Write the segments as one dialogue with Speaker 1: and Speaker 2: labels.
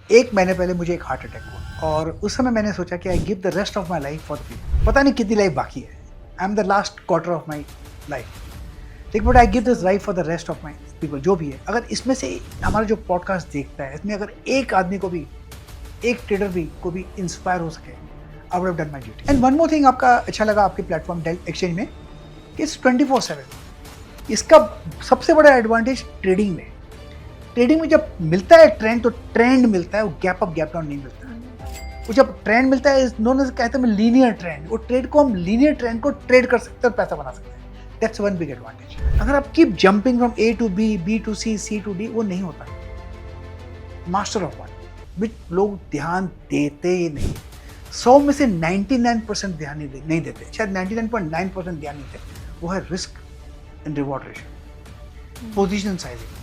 Speaker 1: 1 महीने पहले मुझे एक हार्ट अटैक हुआ और उस समय मैंने सोचा कि I give the rest of my life for the people. पता नहीं कितनी लाइफ बाकी है, I am the last quarter of my life, लेकिन but I give this life for the rest of my people. जो भी है, अगर इसमें से हमारा जो पॉडकास्ट देखता है, इसमें अगर एक आदमी को भी, एक ट्रेडर भी को भी इंस्पायर हो सके, I would have done my duty. And one more thing आपका अच्छा लगा आपके प्लेटफॉर्म डेल एक्सचेंज में कि इट्स 24/7। इसका सबसे बड़ा एडवांटेज ट्रेडिंग में जब मिलता है ट्रेंड, तो ट्रेंड मिलता है, वो गैप अप गैप डाउन नहीं मिलता है। वो जब ट्रेंड मिलता है, नोन एज कहते हैं लीनियर ट्रेंड, वो ट्रेड को हम लीनियर ट्रेंड को ट्रेड कर सकते हैं और पैसा बना सकते हैं। That's one big advantage. अगर आप keep jumping from A to B, B to C, C to D, वो नहीं होता। मास्टर ऑफ वन विच लोग ध्यान देते ही नहीं। 100 में से 99% ध्यान नहीं देते, शायद 99.9% ध्यान नहीं देते। वो है risk and reward ratio, position sizing.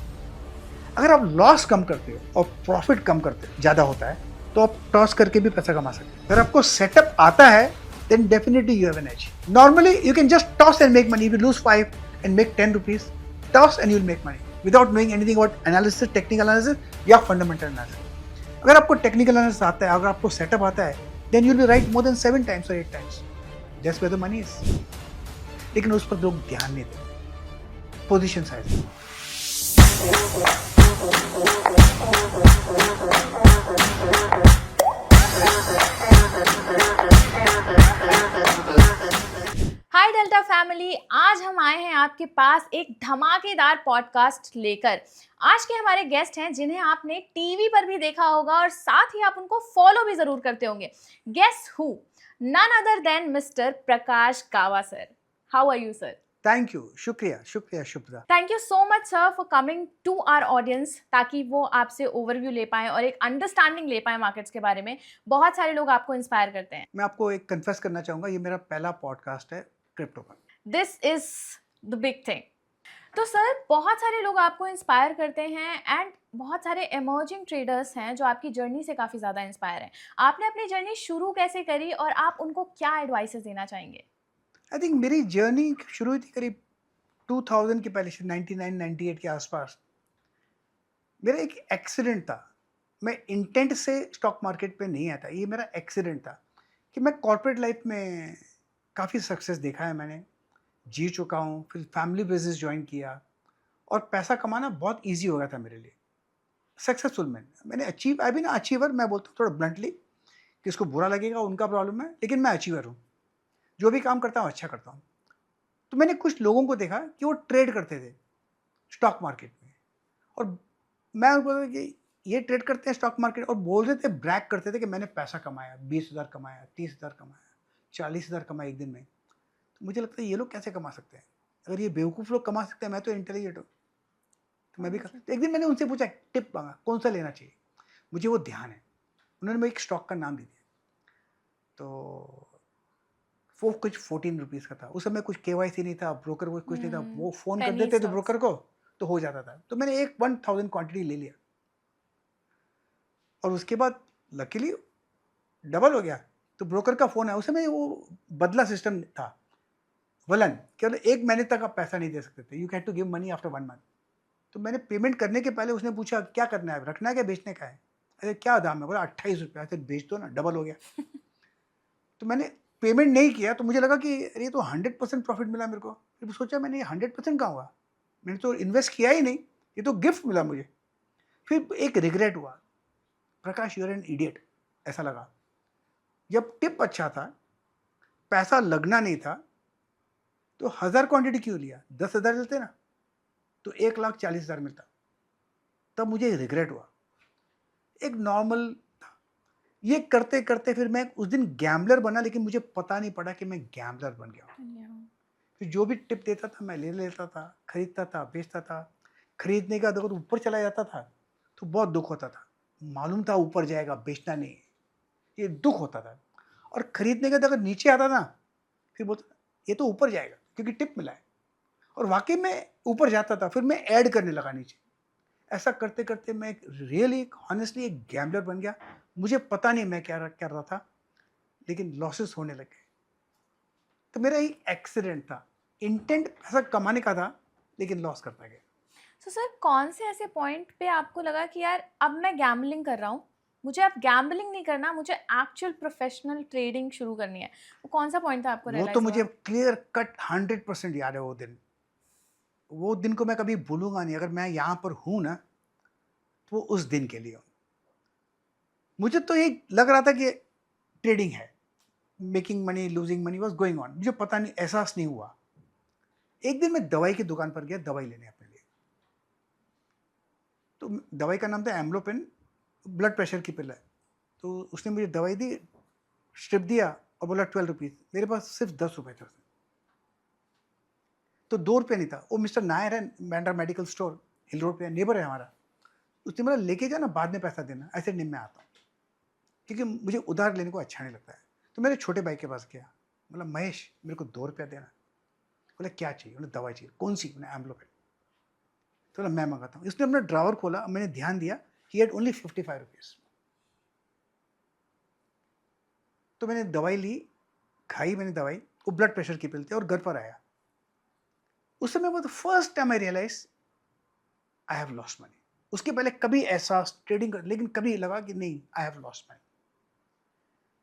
Speaker 1: अगर आप लॉस कम करते हो और प्रॉफिट कम करते हो, ज़्यादा होता है, तो आप टॉस करके भी पैसा कमा सकते हो। अगर आपको सेटअप आता है, then definitely you have an edge. Normally you can just toss and make money. If you lose 5 and make 10 rupees, toss and you'll make money without knowing anything about analysis, technical analysis या fundamental analysis. अगर आपको technical analysis आता है, अगर आपको setup आता है, then you'll be right more than 7 times or 8 times. That's where the money is. लेकिन उस पर लोग ध्यान नहीं देते। Position size.
Speaker 2: हाय डेल्टा फैमिली, आज हम आए हैं आपके पास एक धमाकेदार पॉडकास्ट लेकर। आज के हमारे गेस्ट हैं जिन्हें आपने टीवी पर भी देखा होगा और साथ ही आप उनको फॉलो भी जरूर करते होंगे। Guess who? None other than mister Prakash Kawa sir. How are you sir?
Speaker 1: Thank you, शुक्रिया Shubhada.
Speaker 2: Thank you so much sir for coming to our audience, ताकि वो आपसे ओवरव्यू ले पाएं और एक अंडरस्टैंडिंग ले पाएं मार्केट्स के बारे में। बहुत सारे लोग आपको इंस्पायर करते हैं।
Speaker 1: मैं आपको एक कन्फेस करना चाहूँगा, ये मेरा पहला पॉडकास्ट है क्रिप्टो पर।
Speaker 2: This is the big thing. तो सर, बहुत सारे लोग आपको इंस्पायर करते हैं एंड बहुत सारे इमर्जिंग ट्रेडर्स हैं जो आपकी जर्नी से काफ़ी ज़्यादा इंस्पायर हैं। आपने अपनी जर्नी शुरू कैसे करी और आप उनको क्या एडवाइसेस देना चाहेंगे?
Speaker 1: आई थिंक मेरी जर्नी शुरू हुई थी करीब 2000 के पहले से, 99-98 के आसपास। मेरा एक एक्सीडेंट था। मैं इंटेंट से स्टॉक मार्केट पे नहीं आया था, ये मेरा एक्सीडेंट था कि मैं कॉर्पोरेट लाइफ में काफ़ी सक्सेस देखा है, मैंने जी चुका हूँ। फिर फैमिली बिजनेस ज्वाइन किया और पैसा कमाना बहुत ईजी हो गया था मेरे लिए। सक्सेसफुल मैंने अचीव, आई बीन अचीवर। मैं बोलता हूँ थोड़ा ब्लंटली, किसको बुरा लगेगा उनका प्रॉब्लम है, लेकिन मैं अचीवर हूँ। जो भी काम करता हूँ अच्छा करता हूँ। तो मैंने कुछ लोगों को देखा कि वो ट्रेड करते थे स्टॉक मार्केट में, और मैं बोलता कि ये ट्रेड करते हैं स्टॉक मार्केट, और बोल रहे थे, ब्रैक करते थे कि मैंने पैसा कमाया, 20,000 कमाया, 30,000 कमाया, 40,000 कमाया एक दिन में। तो मुझे लगता है ये लोग कैसे कमा सकते हैं? अगर ये बेवकूफ़ लोग कमा सकते हैं, मैं तो इंटेलिजेंट हूँ, तो मैं भी कर सकता। एक दिन मैंने उनसे पूछा, टिप मांगा कौन सा लेना चाहिए, मुझे वो ध्यान है। उन्होंने मुझे एक स्टॉक का नाम दे दिया, तो वो कुछ 14 रुपीज़ का था। उस समय कुछ केवाईसी नहीं था, ब्रोकर को कुछ नहीं था, वो फ़ोन कर
Speaker 2: Penny
Speaker 1: देते थे
Speaker 2: stocks.
Speaker 1: ब्रोकर को तो हो जाता था। तो मैंने एक 1000 क्वांटिटी ले लिया और उसके बाद लकीली डबल हो गया। तो ब्रोकर का फ़ोन आया, उस समय वो बदला सिस्टम था, वलन, केवल 1 महीने तक आप पैसा नहीं दे सकते थे। You had to give money after 1 month. तो मैंने पेमेंट करने के पहले उसने पूछा क्या करना है, रखना है क्या बेचने का है? अरे क्या दाम है? बोला 28 रुपये। ऐसे बेच दो ना, डबल हो गया। तो मैंने पेमेंट नहीं किया, तो मुझे लगा कि अरे ये तो 100% प्रॉफिट मिला मेरे को। फिर सोचा मैंने ये 100% कहाँ हुआ, मैंने तो इन्वेस्ट किया ही नहीं, ये तो गिफ्ट मिला मुझे। फिर एक रिग्रेट हुआ, प्रकाश यू आर एन इडियट, ऐसा लगा। जब टिप अच्छा था, पैसा लगना नहीं था, तो 1000 क्वांटिटी क्यों लिया? 10,000 लेते ना तो 1,40,000 मिलता। तब मुझे रिग्रेट हुआ। एक नॉर्मल था। ये करते करते फिर मैं उस दिन गैम्बलर बना, लेकिन मुझे पता नहीं पड़ा कि मैं गैम्बलर बन गया। फिर जो भी टिप देता था मैं ले लेता था, खरीदता था, बेचता था। खरीदने का अगर ऊपर चला जाता था तो बहुत दुख होता था। मालूम था ऊपर जाएगा, बेचना नहीं, ये दुख होता था। और खरीदने का अगर नीचे आता ना, फिर बोलता ये तो ऊपर जाएगा क्योंकि टिप मिला है, और वाकई में ऊपर जाता था। फिर मैं ऐड करने लगा नीचे। ऐसा करते करते मैं रियली हॉनेस्टली एक गैम्बलर बन गया। मुझे पता नहीं मैं क्या कर रहा था, लेकिन लॉसेस होने लगे। तो मेरा एक एक्सीडेंट था, इंटेंट पैसा कमाने का था, लेकिन लॉस करता गया।
Speaker 2: तो सर, कौन से ऐसे पॉइंट पे आपको लगा कि यार अब मैं गैम्बलिंग कर रहा हूँ, मुझे अब गैम्बलिंग नहीं करना, मुझे एक्चुअल प्रोफेशनल ट्रेडिंग शुरू करनी है, वो कौन सा पॉइंट था आपको
Speaker 1: वो तो
Speaker 2: रियलाइज
Speaker 1: मुझे
Speaker 2: हुआ?
Speaker 1: क्लियर कट 100% याद है वो दिन को मैं कभी भूलूंगा नहीं। अगर मैं यहाँ पर हूँ ना, तो वो उस दिन के लिए हूँ। मुझे तो ये लग रहा था कि ट्रेडिंग है, making money losing money was going on, मुझे पता नहीं, एहसास नहीं हुआ। एक दिन मैं दवाई की दुकान पर गया दवाई लेने अपने लिए। तो दवाई का नाम था एम्लोपेन, ब्लड प्रेशर की पिल है। तो उसने मुझे दवाई दी, स्ट्रिप दिया और बोला 12 रुपीज़। मेरे पास सिर्फ 10 रुपए थे। तो 2 रुपये नहीं था। वो मिस्टर नायर है, बैंड्रा मेडिकल स्टोर, हिल रोड पे, नेबर है हमारा। उसने बोला लेके जाना, बाद में पैसा देना। ऐसे नहीं, मैं आता हूँ, क्योंकि मुझे उधार लेने को अच्छा नहीं लगता है। तो मेरे छोटे भाई के पास गया, बोला महेश मेरे को 2 रुपया देना। बोला क्या चाहिए? बोला दवाई चाहिए। कौन सी? मैंने एम्लोपेन। तो बोला मैं मंगाता हूँ। इसने अपना ड्रावर खोला, मैंने ध्यान दिया ही हैड ओनली 55 रुपीज़। तो मैंने दवाई ली, खाई मैंने दवाई, वो ब्लड प्रेशर की पिल थी, और घर पर आया। उस समय वो first time I realize I have lost money. उसके पहले कभी ऐसा ट्रेडिंग कर, लेकिन कभी लगा कि नहीं, आई हैव लॉस्ट मनी।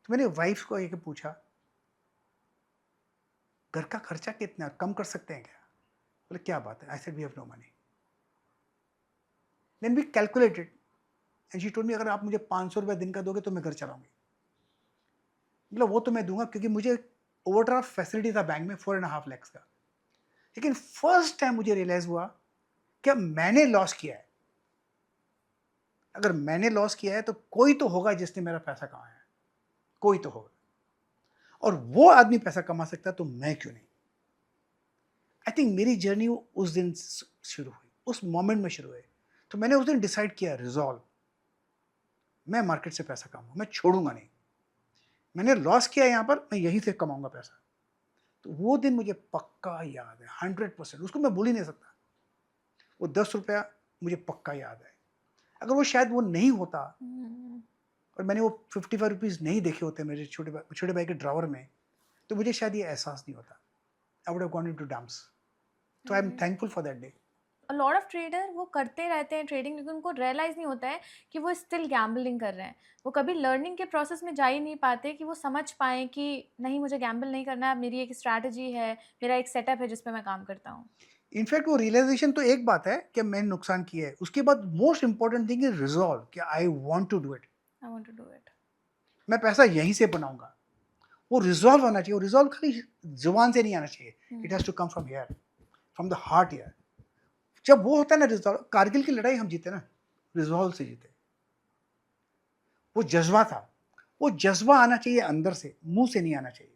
Speaker 1: तो मैंने वाइफ को आके पूछा घर का खर्चा कितना है, कम कर सकते हैं क्या? बोले क्या बात है? I said we have no money. Then we calculated and she told me अगर आप मुझे 500 रुपये दिन का दोगे तो मैं घर चलाऊंगी। मतलब वो तो मैं दूंगा, क्योंकि मुझे ओवरड्राफ्ट फैसिलिटी था बैंक में 4.5 लाख का। लेकिन फर्स्ट टाइम मुझे रियलाइज हुआ कि मैंने लॉस किया है। अगर मैंने लॉस किया है तो कोई तो होगा जिसने मेरा पैसा कमाया है, कोई तो होगा। और वो आदमी पैसा कमा सकता है तो मैं क्यों नहीं? आई थिंक मेरी जर्नी उस दिन शुरू हुई, उस मोमेंट में शुरू हुई। तो मैंने उस दिन डिसाइड किया, रिजॉल्व, मैं मार्केट से पैसा कमाऊंगा, मैं छोड़ूंगा नहीं। मैंने लॉस किया यहाँ पर, मैं यहीं से कमाऊंगा पैसा। तो वो दिन मुझे पक्का याद है, 100%, उसको मैं भूल ही नहीं सकता। वो 10 रुपया मुझे पक्का याद है। अगर वो शायद वो नहीं होता और मैंने वो 55 रुपीज़ नहीं देखे होते मेरे छोटे भाई के ड्रावर में, तो मुझे शायद ये एहसास नहीं होता। I would have gone into dumps. तो I am thankful for that day.
Speaker 2: A lot of trader वो करते रहते हैं ट्रेडिंग, लेकिन उनको रियलाइज़ नहीं होता है कि वो स्टिल गैम्बलिंग कर रहे हैं। वो कभी लर्निंग के प्रोसेस में जा ही नहीं पाते कि वो समझ पाएँ कि नहीं, मुझे गैम्बल नहीं करना है, मेरी एक स्ट्रैटेजी है, मेरा एक सेटअप है जिस पे मैं काम करता हूँ।
Speaker 1: इनफैक्ट वो रियलाइजेशन तो एक बात है कि मैंने नुकसान किया है, उसके बाद most important thing is resolve कि I want to do it.
Speaker 2: I want to do it.
Speaker 1: मैं पैसा यहीं से बनाऊंगा। वो रिजॉल्व आना चाहिए। वो रिजॉल्व खाली जुबान से नहीं आना चाहिए, it has to come from here, from the heart here. जब वो होता है ना रिजॉल्व, कारगिल की लड़ाई हम जीते ना, रिजॉल्व से जीते। वो जज्बा था, वो जज्बा आना चाहिए अंदर से, मुंह से नहीं आना चाहिए।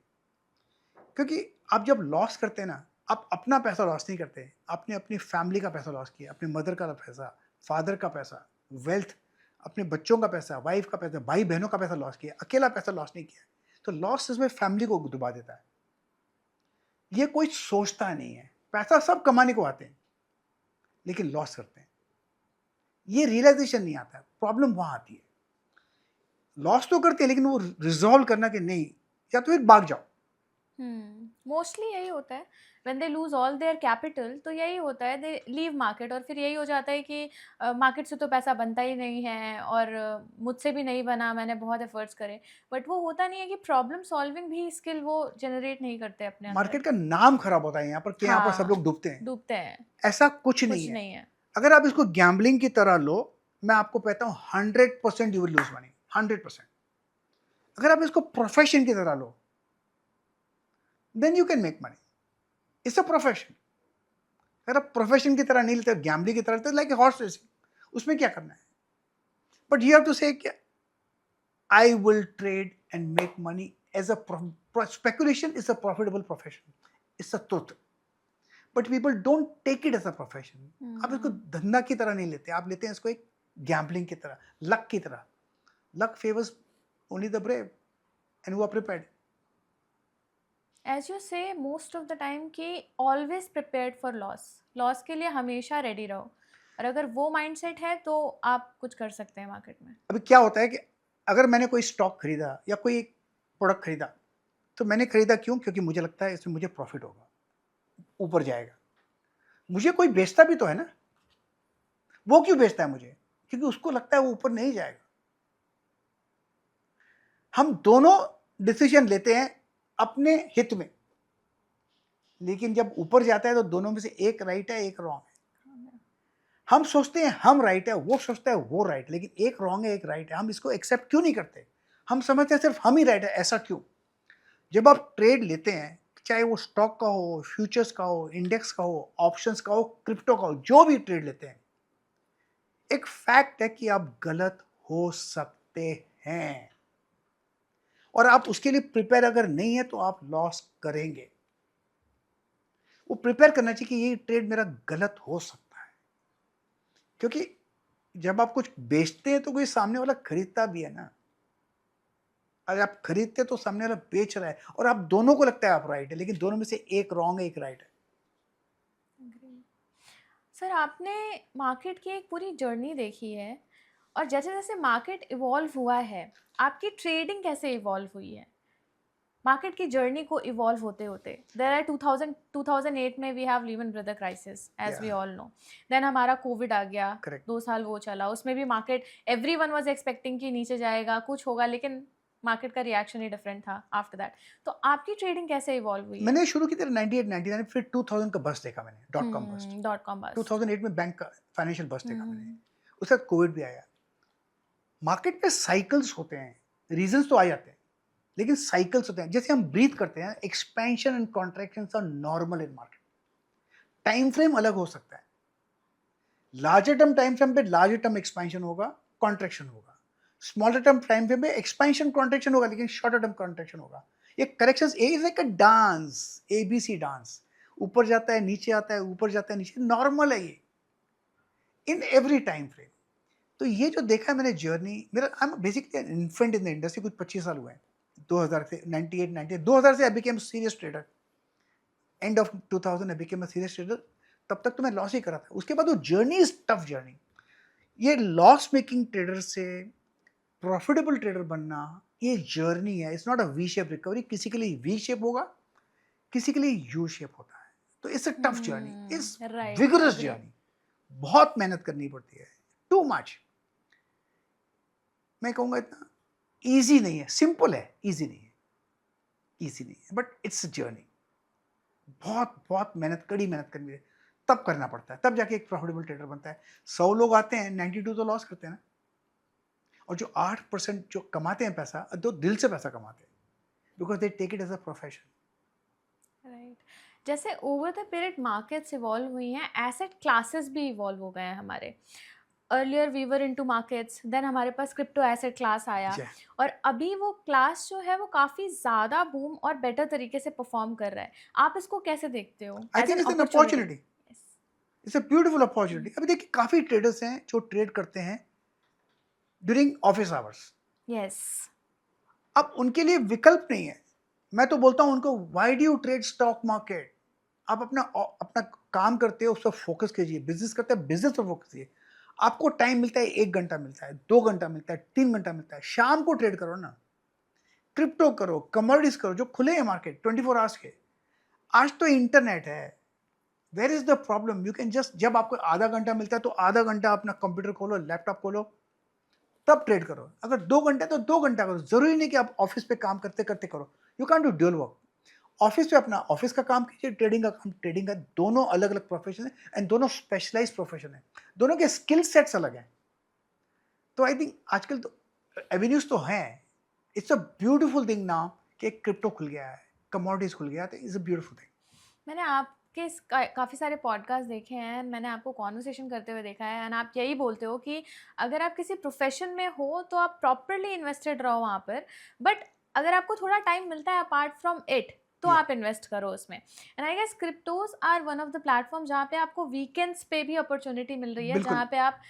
Speaker 1: क्योंकि आप जब लॉस करते हैं ना, आप अपना पैसा लॉस नहीं करते, आपने अपनी फैमिली का पैसा लॉस किया, अपने मदर का पैसा, फादर का पैसा, वेल्थ, अपने बच्चों का पैसा, वाइफ का पैसा, भाई बहनों का पैसा लॉस किया, अकेला पैसा लॉस नहीं किया। तो लॉस इसमें फैमिली को डुबा देता है। ये कोई सोचता नहीं है। पैसा सब कमाने को आते हैं, लेकिन लॉस करते हैं, ये रियलाइजेशन नहीं आता है। प्रॉब्लम वहां आती है। लॉस तो करते हैं, लेकिन वो रिजॉल्व करना कि नहीं, या तो फिर भाग जाओ।
Speaker 2: मोस्टली यही होता है when they lose all their capital, तो यही होता है, दे लीव मार्केट। और फिर यही हो जाता है कि मार्केट से तो पैसा बनता ही नहीं है, और मुझसे भी नहीं बना, मैंने बहुत एफर्ट्स करे, बट वो होता नहीं है कि प्रॉब्लम सॉल्विंग भी स्किल वो जनरेट नहीं करते अपने अंदर।
Speaker 1: मार्केट का नाम खराब होता है यहाँ पर कि यहाँ पर सब लोग
Speaker 2: हाँ,
Speaker 1: डूबते हैं।
Speaker 2: डूबते हैं,
Speaker 1: ऐसा कुछ नहीं
Speaker 2: कुछ
Speaker 1: है।
Speaker 2: नहीं है।
Speaker 1: अगर आप इसको गैम्बलिंग की तरह लो, मैं आपको कहता हूँ 100% यू विल लूज मनी, 100%। अगर आप इसको प्रोफेशन की तरह लो, then you can make money. It's a profession. अगर आप प्रोफेशन की तरह नहीं लेते, गैम्बलिंग की तरह लेते, लाइक हॉर्स रेसिंग, उसमें क्या करना है? But you have to say I will trade and make money as a speculation is a profitable profession, it's a truth. But people don't take it as a profession. आप इसको धंधा की तरह नहीं लेते, आप लेते हैं इसको एक गैम्बलिंग की तरह, लक की तरह। Luck favours only the brave and who are prepared.
Speaker 2: As you say most of the time कि always prepared for loss, loss के लिए हमेशा रेडी रहो, और अगर वो माइंडसेट है तो आप कुछ कर सकते हैं मार्केट में।
Speaker 1: अभी क्या होता है कि अगर मैंने कोई स्टॉक खरीदा या कोई प्रोडक्ट खरीदा, तो मैंने खरीदा क्यों? क्योंकि मुझे लगता है इसमें मुझे प्रॉफिट होगा, ऊपर जाएगा। मुझे कोई बेचता भी तो है ना। वो क्यों बेचता है मुझे? क्योंकि उसको लगता है वो ऊपर नहीं जाएगा। हम दोनों डिसीजन लेते हैं अपने हित में, लेकिन जब ऊपर जाता है तो दोनों में से एक राइट है, एक रॉन्ग है। हम सोचते हैं हम राइट है, वो सोचता है वो राइट, लेकिन एक रॉन्ग है एक राइट है। हम इसको एक्सेप्ट क्यों नहीं करते? हम समझते हैं सिर्फ हम ही राइट है। ऐसा क्यों? जब आप ट्रेड लेते हैं, चाहे वो स्टॉक का हो, फ्यूचर्स का हो, इंडेक्स का हो, ऑप्शंस का हो, क्रिप्टो का हो, जो भी ट्रेड लेते हैं, एक फैक्ट है कि आप गलत हो सकते हैं, और आप उसके लिए प्रिपेयर अगर नहीं है तो आप लॉस करेंगे। वो प्रिपेयर करना चाहिए कि ये ट्रेड मेरा गलत हो सकता है, क्योंकि जब आप कुछ बेचते हैं तो कोई सामने वाला खरीदता भी है ना। अगर आप खरीदते तो सामने वाला बेच रहा है, और आप दोनों को लगता है आप राइट है, लेकिन दोनों में से एक रॉन्ग है एक राइट है।
Speaker 2: सर, आपने मार्केट की एक पूरी जर्नी देखी है, और जैसे जैसे मार्केट इवॉल्व हुआ है, आपकी ट्रेडिंग कैसे इवॉल्व हुई है मार्केट की जर्नी को इवॉल्व होते होते? देयर आर 2008 में we have Lehman brother crisis, as we all know. Then हमारा कोविड आ गया,
Speaker 1: Correct.
Speaker 2: 2 साल वो चला, उसमें भी मार्केट एवरीवन वाज एक्सपेक्टिंग कि नीचे जाएगा, कुछ होगा, लेकिन मार्केट का रिएक्शन ही डिफरेंट था आफ्टर दैट। तो आपकी ट्रेडिंग कैसे इवॉल्व हुई है?
Speaker 1: मैंने शुरू की थी 98 99, फिर 2000 का बस्ट देखा मैंने, .com बस्ट।
Speaker 2: .com बस
Speaker 1: 2008 में बैंक का फाइनेंशियल बस्ट देखा मैंने, उसके बाद कोविड भी आया। मार्केट में साइकिल्स होते हैं, रीजंस तो आ जाते हैं, लेकिन साइकिल्स होते हैं। जैसे हम ब्रीथ करते हैं, expansion and contraction are normal in market. Time frame अलग हो सकता है। लार्जर टर्म टाइम फ्रेम पे लार्जर टर्म एक्सपेंशन होगा, कॉन्ट्रैक्शन होगा। स्मॉलर टर्म टाइम फ्रेम पे एक्सपेंशन कॉन्ट्रैक्शन होगा, लेकिन शॉर्टर टर्म कॉन्ट्रैक्शन होगा। ये correction is like a dance, ABC dance. ऊपर जाता है, नीचे आता है, ऊपर जाता है, नीचे, नॉर्मल है ये इन एवरी टाइम फ्रेम। तो ये जो देखा है मैंने जर्नी, मेरा I am basically an infant in the industry. कुछ 25 साल हुए हैं, 2000 से 98 98 2000 से I became serious trader. End of 2000 I became a serious trader. तब तक तो मैं लॉस ही कर रहा था। उसके बाद वो जर्नी इज टफ जर्नी। ये लॉस मेकिंग ट्रेडर से प्रॉफिटेबल ट्रेडर बनना, ये जर्नी है। It's not a V shape recovery. किसी के लिए वी शेप होगा, किसी के लिए यू शेप होता है। तो it's a tough journey, it's
Speaker 2: right,
Speaker 1: vigorous
Speaker 2: agree.
Speaker 1: Journey. बहुत मेहनत करनी पड़ती है, टू मच। मैं कहूँगा इतना ईजी नहीं है, सिंपल है, ईजी नहीं है, ईजी नहीं है, बट इट्स अ जर्नी। बहुत बहुत मेहनत, कड़ी मेहनत करनी है, तब करना पड़ता है, तब जाके एक प्रॉफिटेबल ट्रेडर बनता है। 100 लोग आते हैं, 92 तो लॉस करते हैं ना, और जो 8% जो कमाते हैं पैसा, तो दिल से पैसा कमाते हैं, because they take it as a profession.
Speaker 2: Right. जैसे over the period markets evolve हुई हैं, एसेट क्लासेस भी इवॉल्व हो गए हैं हमारे। Earlier we were into markets, then हमारे पास क्रिप्टो एसेट क्लास आया, और अभी वो क्लास जो है वो काफ़ी ज़्यादा बूम और बेटर तरीके से परफॉर्म कर रहा है। आप इसको कैसे देखते हो?
Speaker 1: I
Speaker 2: as
Speaker 1: think
Speaker 2: an
Speaker 1: it's an
Speaker 2: opportunity?
Speaker 1: Opportunity, it's a beautiful opportunity. अभी देखिए, काफी ट्रेडर्स हैं जो ट्रेड करते हैं ड्यूरिंग ऑफिस आवर्स।
Speaker 2: यस।
Speaker 1: अब उनके लिए विकल्प नहीं है। मैं तो बोलता हूं उनको, why do you trade stock market? आप अपना अपना काम करते हो, उस पर फोकस कीजिए। बिजनेस करते हैं, बिजनेस पर फोकस कीजिए। आपको टाइम मिलता है, 1 घंटा मिलता है, 2 घंटा मिलता है, 3 घंटा मिलता है, शाम को ट्रेड करो ना। क्रिप्टो करो, कमोडिटीज करो, जो खुले हैं मार्केट 24 आवर्स के। आज तो इंटरनेट है। Where is the problem? You can just, जब आपको आधा घंटा मिलता है तो आधा घंटा अपना कंप्यूटर खोलो, लैपटॉप खोलो, तब ट्रेड करो। अगर 2 घंटे तो 2 घंटा करो। जरूरी नहीं कि आप ऑफिस पे काम करते करते करो। You can do dual work. Office पे अपना ऑफिस का काम कीजिए, ट्रेडिंग का काम ट्रेडिंग का। दोनों अलग अलग प्रोफेशन है, एंड दोनों स्पेशलाइज प्रोफेशन है। दोनों के स्किल सेट्स अलग हैं। तो आई थिंक आजकल तो एवेन्यूज तो हैं। It's a beautiful thing now कि क्रिप्टो खुल गया है, कमोडिटीज खुल गया है। It's a beautiful thing.
Speaker 2: मैंने आपके काफ़ी सारे पॉडकास्ट देखे हैं, मैंने आपको कॉन्वर्सेशन करते हुए देखा है, एंड आप यही बोलते हो कि अगर आप किसी प्रोफेशन में हो तो आप प्रॉपरली इन्वेस्टेड रहो वहाँ पर, बट अगर आपको थोड़ा टाइम मिलता है अपार्ट फ्रॉम इट तो
Speaker 1: Yeah.
Speaker 2: आप इन्वेस्ट करो उसमें। And I guess cryptos are one of the platform जहाँ पे आपको वीकेंड्स पे भी अपॉर्चुनिटी मिल रही है,
Speaker 1: बिल्कुल।
Speaker 2: जहाँ पे आप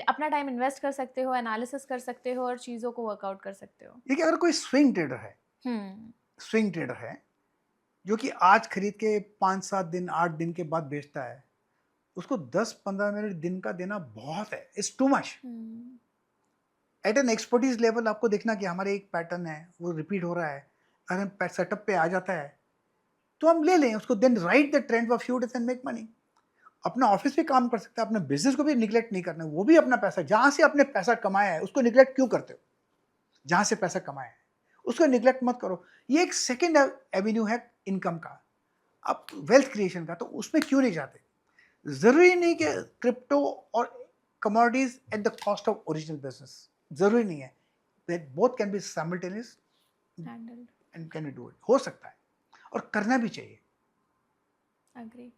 Speaker 2: अपना टाइम इन्वेस्ट कर सकते हो, एनालिसिस कर सकते हो और चीज़ों को वर्कआउट कर सकते हो।
Speaker 1: देखिए, अगर कोई स्विंग ट्रेडर है,
Speaker 2: हम्म।
Speaker 1: स्विंग ट्रेडर है जो कि आज खरीद के 5-7 दिन 8 दिन के बाद बेचता है, उसको 10-15 मिनट दिन का देना बहुत है। It's too much. At an expertise level आपको देखना कि हमारे एक पैटर्न है, वो रिपीट हो रहा है। अगर हम सेटअप पे आ जाता है तो हम ले लें उसको, then ride the trend for few days and make money. अपना ऑफिस भी काम कर सकते हैं, अपने बिजनेस को भी निगलेक्ट नहीं करना। वो भी अपना पैसा, जहां से आपने पैसा कमाया है उसको निगलेक्ट क्यों करते हो? जहां से पैसा कमाया है उसको निगलेक्ट मत करो। ये एक सेकेंड एवेन्यू है इनकम का, आप वेल्थ क्रिएशन का, तो उसमें क्यों नहीं जाते? ज़रूरी नहीं कि क्रिप्टो और commodities at the cost of original business, ज़रूरी नहीं है। That both can be simultaneous
Speaker 2: handled.
Speaker 1: And can be do it, हो सकता है और करना भी चाहिए।
Speaker 2: अग्री।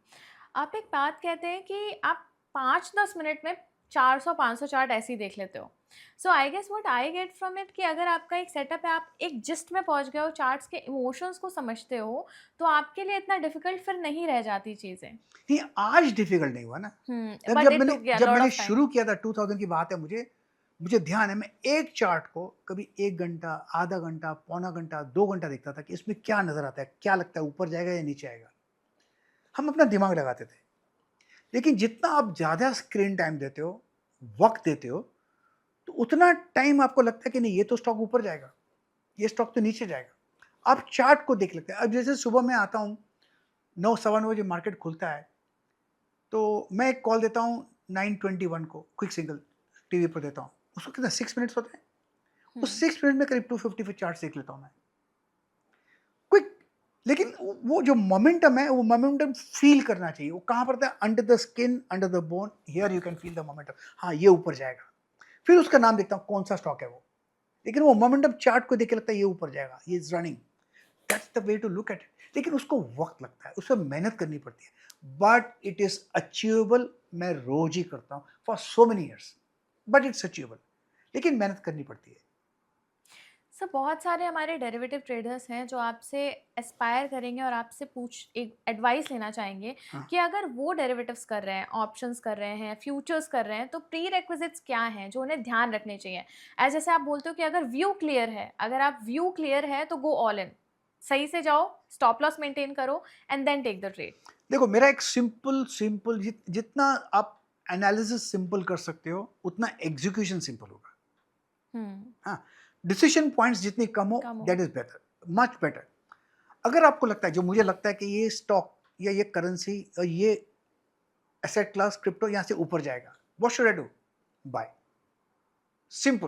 Speaker 2: आप एक बात कहते हैं कि आप 5-10 मिनट में 400-500 चार्ट ऐसे ही देख लेते हो। So I guess what I get from it कि अगर आपका एक सेटअप है, आप एक जिस्ट में पहुंच गए हो, चार्ट्स के इमोशंस को समझते हो, तो आपके लिए इतना डिफिकल्ट फिर नहीं रह जाती चीज़ें।
Speaker 1: नहीं, आज डिफिकल्ट नहीं हुआ ना। जब
Speaker 2: बट
Speaker 1: जब
Speaker 2: इट
Speaker 1: मैंने
Speaker 2: टुक अ
Speaker 1: जब
Speaker 2: लॉट
Speaker 1: मैंने
Speaker 2: ऑफ टाइम।
Speaker 1: शुरू किया था, 2000 की बात है, मुझे मुझे ध्यान है, मैं एक चार्ट को कभी 1 घंटा, आधा घंटा, पौना घंटा, 2 घंटा देखता था कि इसमें क्या नज़र आता है, क्या लगता है ऊपर जाएगा या नीचे आएगा। हम अपना दिमाग लगाते थे। लेकिन जितना आप ज़्यादा स्क्रीन टाइम देते हो, वक़्त देते हो, तो उतना टाइम आपको लगता है कि नहीं, ये तो स्टॉक ऊपर जाएगा, ये स्टॉक तो नीचे जाएगा। आप चार्ट को देख लेते हैं। अब जैसे सुबह मैं आता हूँ, 9 सवा 9 बजे मार्केट खुलता है, तो मैं एक कॉल देता हूँ 9:21 को, क्विक सिग्नल टीवी पर देता हूँ। उसको कितना 6 मिनट्स होते हैं? उस 6 मिनट में करीब 250 पे चार्ट देख लेता हूँ मैं, क्विक। लेकिन वो जो मोमेंटम है, वो मोमेंटम फील करना चाहिए। वो कहाँ पर था? Under the skin, under the bone, here you can feel the momentum. हाँ, ये ऊपर जाएगा। फिर उसका नाम देखता हूँ कौन सा स्टॉक है वो। लेकिन वो मोमेंटम चार्ट को देख के लगता है ये ऊपर जाएगा, ये is running. That's the way to look at it. लेकिन उसको वक्त लगता है, उसमें मेहनत करनी पड़ती है, बट इट इज अचीवेबल। मैं रोज ही करता हूँ for so many years, but it's achievable. लेकिन मेहनत करनी पड़ती है।
Speaker 2: सर बहुत सारे हमारे डेरिवेटिव ट्रेडर्स हैं जो आपसे एस्पायर करेंगे और आपसे एक एडवाइस लेना चाहेंगे
Speaker 1: हाँ,
Speaker 2: कि अगर वो डेरिवेटिव्स कर रहे हैं, ऑप्शंस कर रहे हैं, फ्यूचर्स कर रहे हैं, तो प्री रिक्विजिट्स क्या हैं जो उन्हें ध्यान रखने चाहिए। एज जैसे आप बोलते हो कि अगर व्यू क्लियर है, अगर आप व्यू क्लियर है तो गो ऑल इन, सही से जाओ, स्टॉप लॉस मेंटेन करो and then take the trade.
Speaker 1: देखो, मेरा एक सिंपल सिंपल जितना आप एनालिसिस सिंपल कर सकते हो, उतना एग्जीक्यूशन सिंपल होगा। हाँ, डिसीजन पॉइंट्स जितने कम हो,
Speaker 2: कम हो।
Speaker 1: That is better, much better. अगर आपको लगता है, जो मुझे लगता है कि ये स्टॉक या ये करेंसी या ये एसेट क्लास क्रिप्टो यहाँ से ऊपर जाएगा, what should I do? Buy. Simple.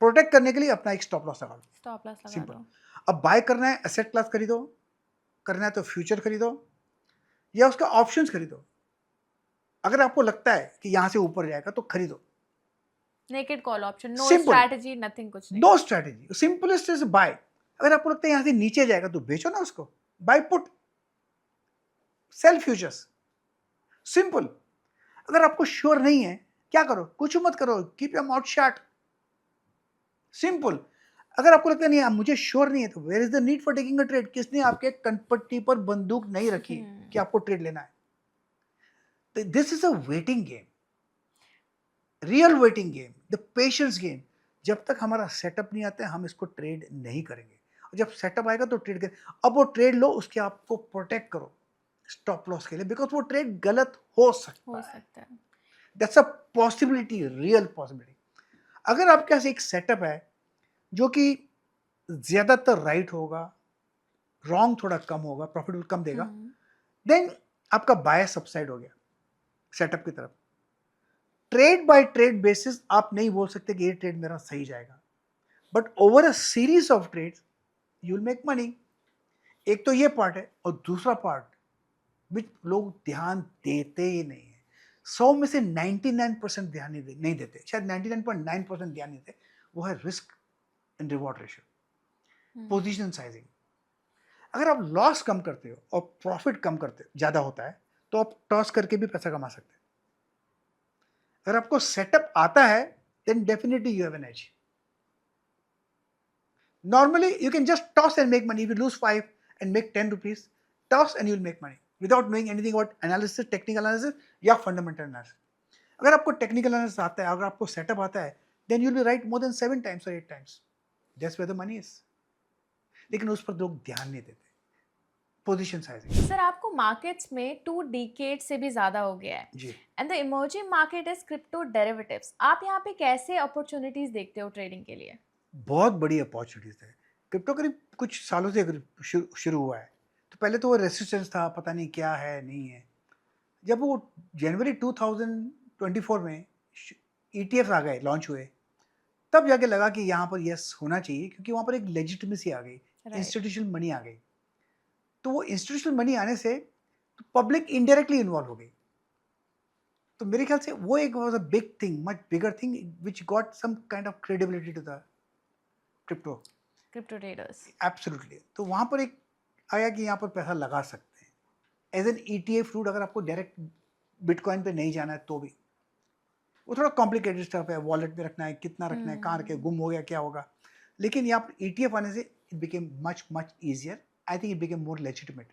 Speaker 1: Protect करने के लिए अपना एक स्टॉप लॉस लगा लो,
Speaker 2: स्टॉप लॉस लगा
Speaker 1: सिंपल।
Speaker 2: दो।
Speaker 1: अब बाय करना है, एसेट क्लास खरीदो, करना है तो फ्यूचर खरीदो या उसका ऑप्शंस खरीदो। अगर आपको लगता है कि यहाँ से ऊपर जाएगा तो खरीदो।
Speaker 2: Naked call option, no
Speaker 1: simple,
Speaker 2: strategy, nothing, कुछ नहीं।
Speaker 1: No strategy, simplest is buy. अगर आपको लगता है यहाँ से नीचे जाएगा तो बेचो ना उसको, buy put, sell futures, simple. अगर आपको श्योर नहीं है, क्या करो? कुछ मत करो, keep your mouth shut, simple. अगर आपको लगता नहीं है, मुझे श्योर नहीं है, तो where is the need for taking a trade? किसने आपके कनपट्टी पर बंदूक नहीं रखी कि आपको ट्रेड लेना है? This is a waiting game, real waiting game, the patience game. जब तक हमारा सेटअप नहीं आता है, हम इसको ट्रेड नहीं करेंगे। और जब सेटअप आएगा तो ट्रेड करें। अब वो ट्रेड लो, उसके आपको प्रोटेक्ट करो स्टॉप लॉस के लिए, बिकॉज वो ट्रेड गलत हो सकता
Speaker 2: हो
Speaker 1: है।
Speaker 2: सकता है।
Speaker 1: That's a possibility, real possibility. अगर आपके पास एक सेटअप है जो कि ज्यादातर राइट होगा, रॉन्ग थोड़ा कम होगा, प्रॉफिट कम देगा, देन आपका बायस सबसाइड हो गया सेटअप की तरफ। ट्रेड बाय ट्रेड बेसिस आप नहीं बोल सकते कि ये ट्रेड मेरा सही जाएगा, but over a series of trades you will make money. एक तो ये पार्ट है, और दूसरा पार्ट विच लोग ध्यान देते ही नहीं है। 100 में से 99% ध्यान नहीं देते, शायद 99.9% ध्यान नहीं देते। वो है risk and reward ratio, position sizing. अगर आप लॉस कम करते हो और प्रॉफिट कम करते हो, ज्यादा होता है, तो आप टॉस करके भी पैसा कमा सकते हैं। अगर आपको सेटअप आता है, then definitely you have an edge. Normally, you can just toss and make money. If you lose 5 and make 10 rupees, toss and you'll make money without knowing anything about analysis, technical analysis या fundamental analysis. अगर आपको technical analysis आता है, अगर आपको setup आता है, then you'll be right more than 7 times or 8 times. That's where the money is. लेकिन उस पर लोग ध्यान नहीं देते। Position sizing.
Speaker 2: सर आपको मार्केट्स में 2 डिकेड से भी ज़्यादा हो गया है
Speaker 1: जी,
Speaker 2: and the emerging market is crypto derivatives. आप यहाँ पे कैसे अपॉर्चुनिटीज देखते हो ट्रेडिंग के लिए?
Speaker 1: बहुत बड़ी अपॉर्चुनिटीज है। क्रिप्टो करीब कुछ सालों से शुरू हुआ है, तो पहले तो वो रेसिस्टेंस था, पता नहीं क्या है नहीं है। जब वो जनवरी 2024 में ETF आ गए, लॉन्च हुए, तब जाके लगा कि यहाँ पर यस होना चाहिए, क्योंकि वहाँ पर एक लेजिटिमेसी आ गई,
Speaker 2: राइट।
Speaker 1: इंस्टीट्यूशनल मनी आ गई। तो वो इंस्टीट्यूशनल मनी आने से पब्लिक इनडायरेक्टली इन्वॉल्व हो गई। तो मेरे ख्याल से वो एक was a big thing, much bigger thing, which got some kind of credibility to the crypto.
Speaker 2: Crypto traders.
Speaker 1: Absolutely. तो वहाँ पर एक आया कि यहाँ पर पैसा लगा सकते हैं एज एन ETF रूट। अगर आपको डायरेक्ट बिटकॉइन पे नहीं जाना है तो भी वो थोड़ा कॉम्प्लिकेटेड स्टफ है, वॉलेट में रखना है, कितना रखना है, कहाँ रखे, गुम हो गया क्या होगा। लेकिन यहाँ पर ETF आने से it became much much easier. I think it became more legitimate.